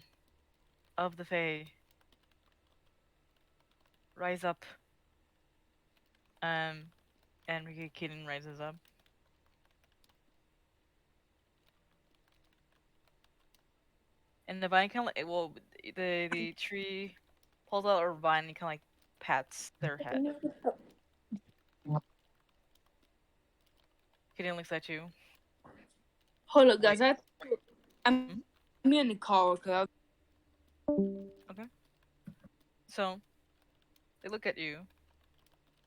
of the Fae, rise up. Um, and Kiden rises up. And the vine kind of well, the tree pulls out a vine and kind of like pats their head. Kiden looks at you. Hold up, Wait. guys. I'm in the car. Okay. Okay. So they look at you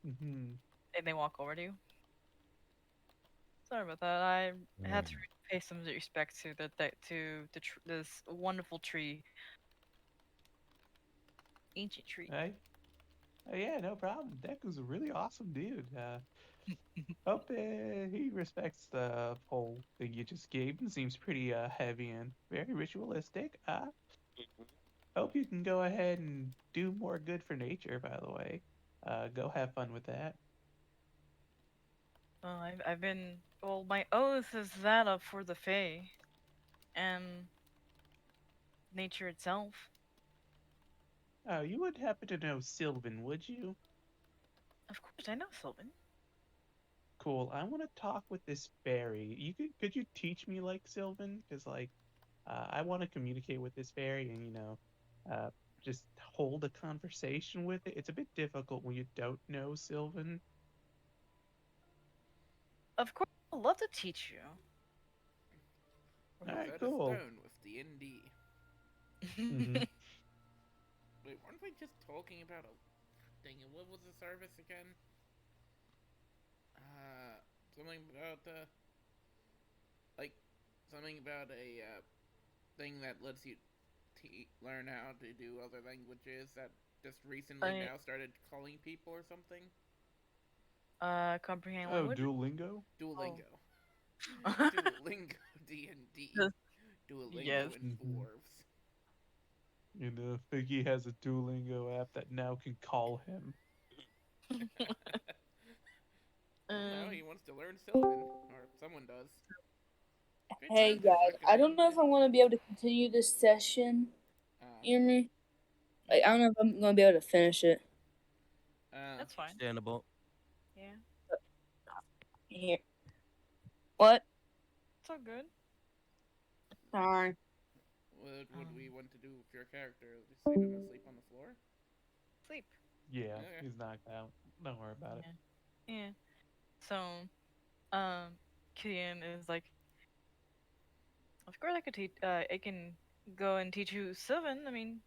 Mm-hmm. and they walk over to you. Sorry about that. I had to pay some respect to this wonderful tree, ancient tree. Hey. Oh, yeah, no problem. Deku's a really awesome dude. Hope he respects the whole thing you just gave him. Seems pretty heavy and very ritualistic. Hope you can go ahead and do more good for nature, by the way. Go have fun with that. Well, I've been my oath is that of for the Fae and nature itself. Oh, you would happen to know Sylvan, would you? Of course, I know Sylvan. Cool. I want to talk with this fairy. Could you teach me like Sylvan? Because like I want to communicate with this fairy and uh, just hold a conversation with it. It's a bit difficult when you don't know Sylvan. Of course, I'd love to teach you. All right, Rosetta cool. Stone with D&D. Mm-hmm. Wait, weren't we just talking about a... Dang it, what was the service again? Something about, like, something about a, thing that lets you learn how to do other languages that just recently I now started calling people or something? comprehend Oh, language. Duolingo. Duolingo. Oh. Duolingo D&D. Duolingo Yes. and Mhm. dwarves. Figgy has a Duolingo app that now can call him. Well, now Um, he wants to learn Sylvan, or someone does. Great Hey times, guys, I don't know if I'm gonna be able to continue this session. Uh, You hear me? Like, I don't know if I'm gonna be able to finish it. that's fine. Understandable. Yeah, Here. What? it's all good. Sorry. what would we Um, want to do with your character? Just leave him asleep on the floor? sleep. Yeah, Okay. he's knocked out. Don't worry about it. Yeah. Yeah. So, Killian is like, of course I could teach. I can go and teach you Sylvan. I mean,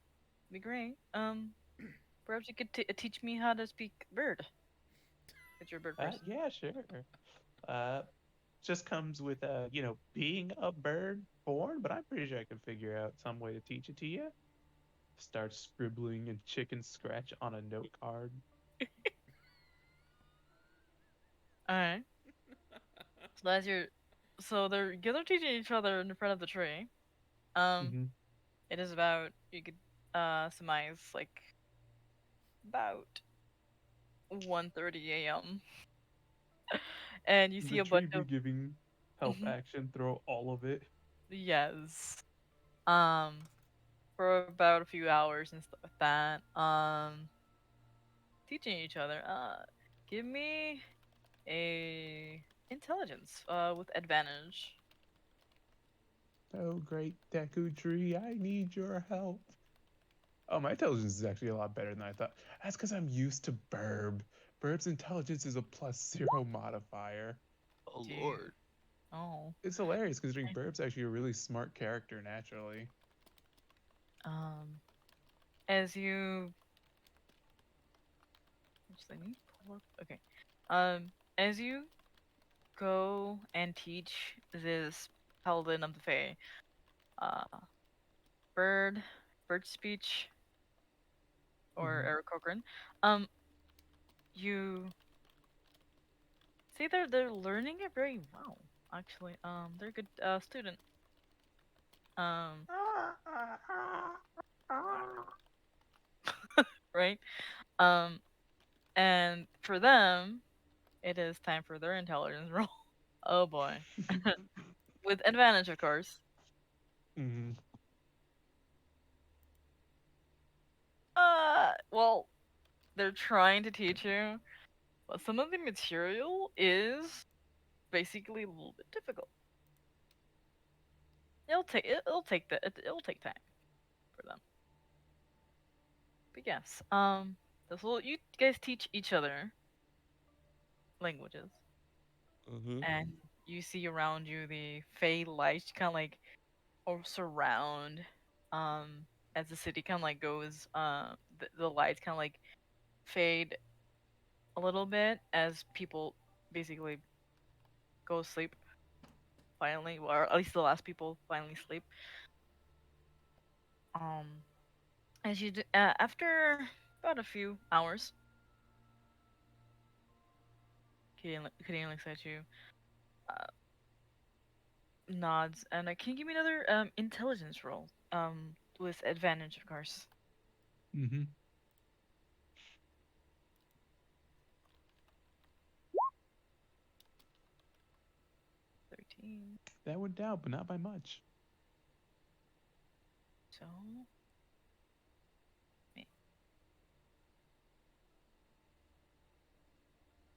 be great. Perhaps you could teach me how to speak bird. It's your bird person. Yeah, sure. Uh, just comes with being a bird born, but I'm pretty sure I can figure out some way to teach it to you. Start scribbling and chicken scratch on a note card. All right. So that's your. So they're teaching each other in front of the tree. Um, Hmm. it is about you could surmise like about 1:30 a.m. and you see The a tree bunch be of giving help Mhm. action, throw all of it. Yes. Um, for about a few hours and stuff like that. Teaching each other. Give me a intelligence. With advantage. Oh, great Deku Tree, I need your help. Oh, my intelligence is actually a lot better than I thought. That's because I'm used to Burb. Burb's intelligence is a +0 modifier. Oh Dude. lord. Oh. It's hilarious considering Burb's actually a really smart character naturally. Um, as you just let me pull up. Okay. As you go and teach this paladin of the Fae, uh, bird, bird speech, or Hmm. Eric Cochran, um, you see they're learning it very well. Actually, they're a good student. Um, right. Um, and for them, it is time for their intelligence roll. Oh boy, with advantage, of course. Hmm. Well, they're trying to teach you, but some of the material is basically a little bit difficult. It'll take time for them. But yes, this will you guys teach each other languages, Mm-hmm. and you see around you the Fey lights kind of like or surround, as the city kind of like goes, the lights kind of like fade a little bit as people basically go to sleep finally, or at least the last people finally sleep. Um, as you after about a few hours, Gideon looks at you, uh, nods, and can you give me another intelligence roll? With advantage, of course. Hmm. 13. That went down, but not by much. So, me.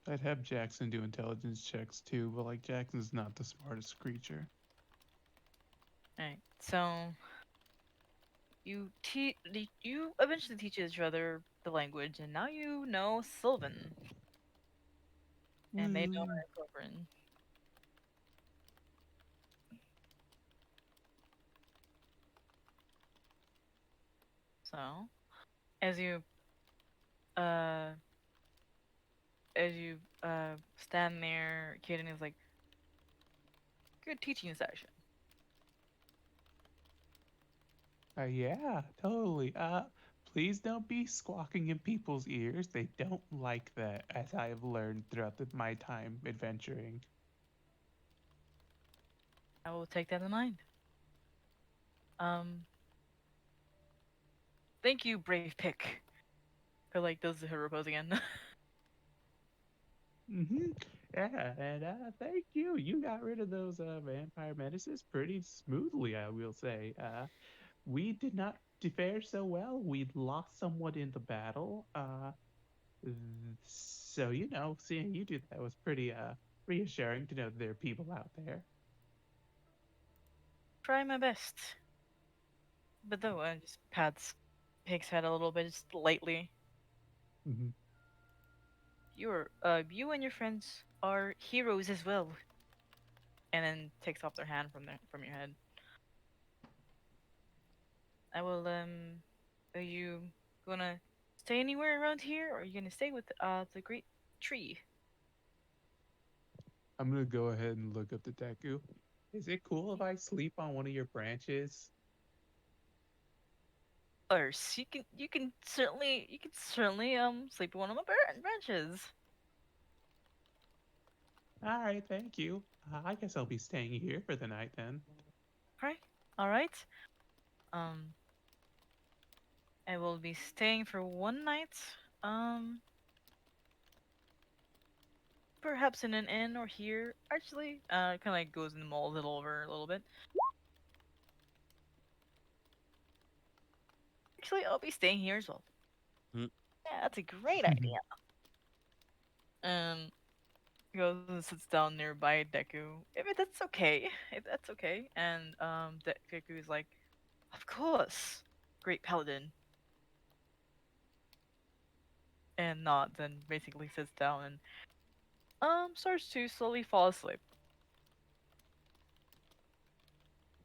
I'd have Jackson do intelligence checks too, but like Jackson's not the smartest creature. Alright. So you eventually teach each other the language, and now you know Sylvan, and they know Woo. Corbin. So as you uh stand there, Kaden is like, good teaching session. Yeah, totally. Please don't be squawking in people's ears. They don't like that, as I have learned throughout my time adventuring. I will take that in mind. Um, thank you, brave pick. I like does the hero pose again. Mm-hmm. Yeah, and thank you. You got rid of those vampire menaces pretty smoothly, I will say. We did not fare so well. We lost someone in the battle. So seeing you do that was pretty reassuring to know that there are people out there. Try my best. But though, just pats Pig's head a little bit, just lightly. Hmm. You and your friends are heroes as well. And then takes off their hand from your head. I will. Are you gonna stay anywhere around here, or are you gonna stay with the great tree? I'm gonna go ahead and look up the Deku. Is it cool if I sleep on one of your branches? Or you can certainly sleep in one of my branches. All right, thank you. I guess I'll be staying here for the night then. Right? All right. Um, I will be staying for one night. Um, perhaps in an inn or here. Actually, kind of like goes and mulls it over a little bit. Actually, I'll be staying here as well. Mm. Yeah, that's a great idea. Um, goes and sits down nearby Deku. If that's okay, if that's okay. And Deku is like, of course, great paladin. And not then basically sits down and starts to slowly fall asleep.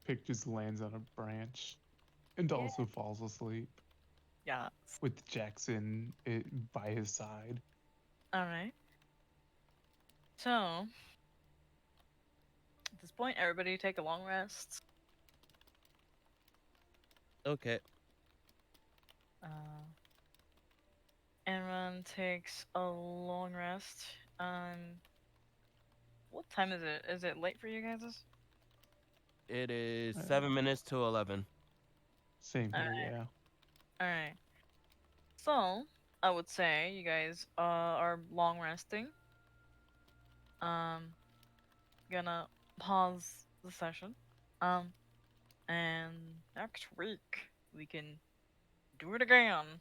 Pick just lands on a branch and Yeah. also falls asleep Yeah. with Jackson by his side. All right. So at this point, everybody take a long rest. Okay. Uh, Aaron takes a long rest. What time is it? Is it late for you guys? It is Uh, 7 minutes to 11. Same All here, right. yeah. All right. So I would say you guys are long resting. Um, gonna pause the session. Um, and next week we can do it again.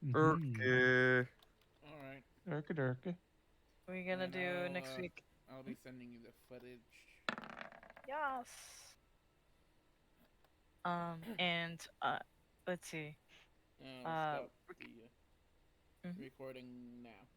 Mm-hmm. Okay. All right. Urka durka. We're gonna And do next week. I'll Hmm? be sending you the footage. Yes. And let's see. I'll Uh, stop the mhm. recording now.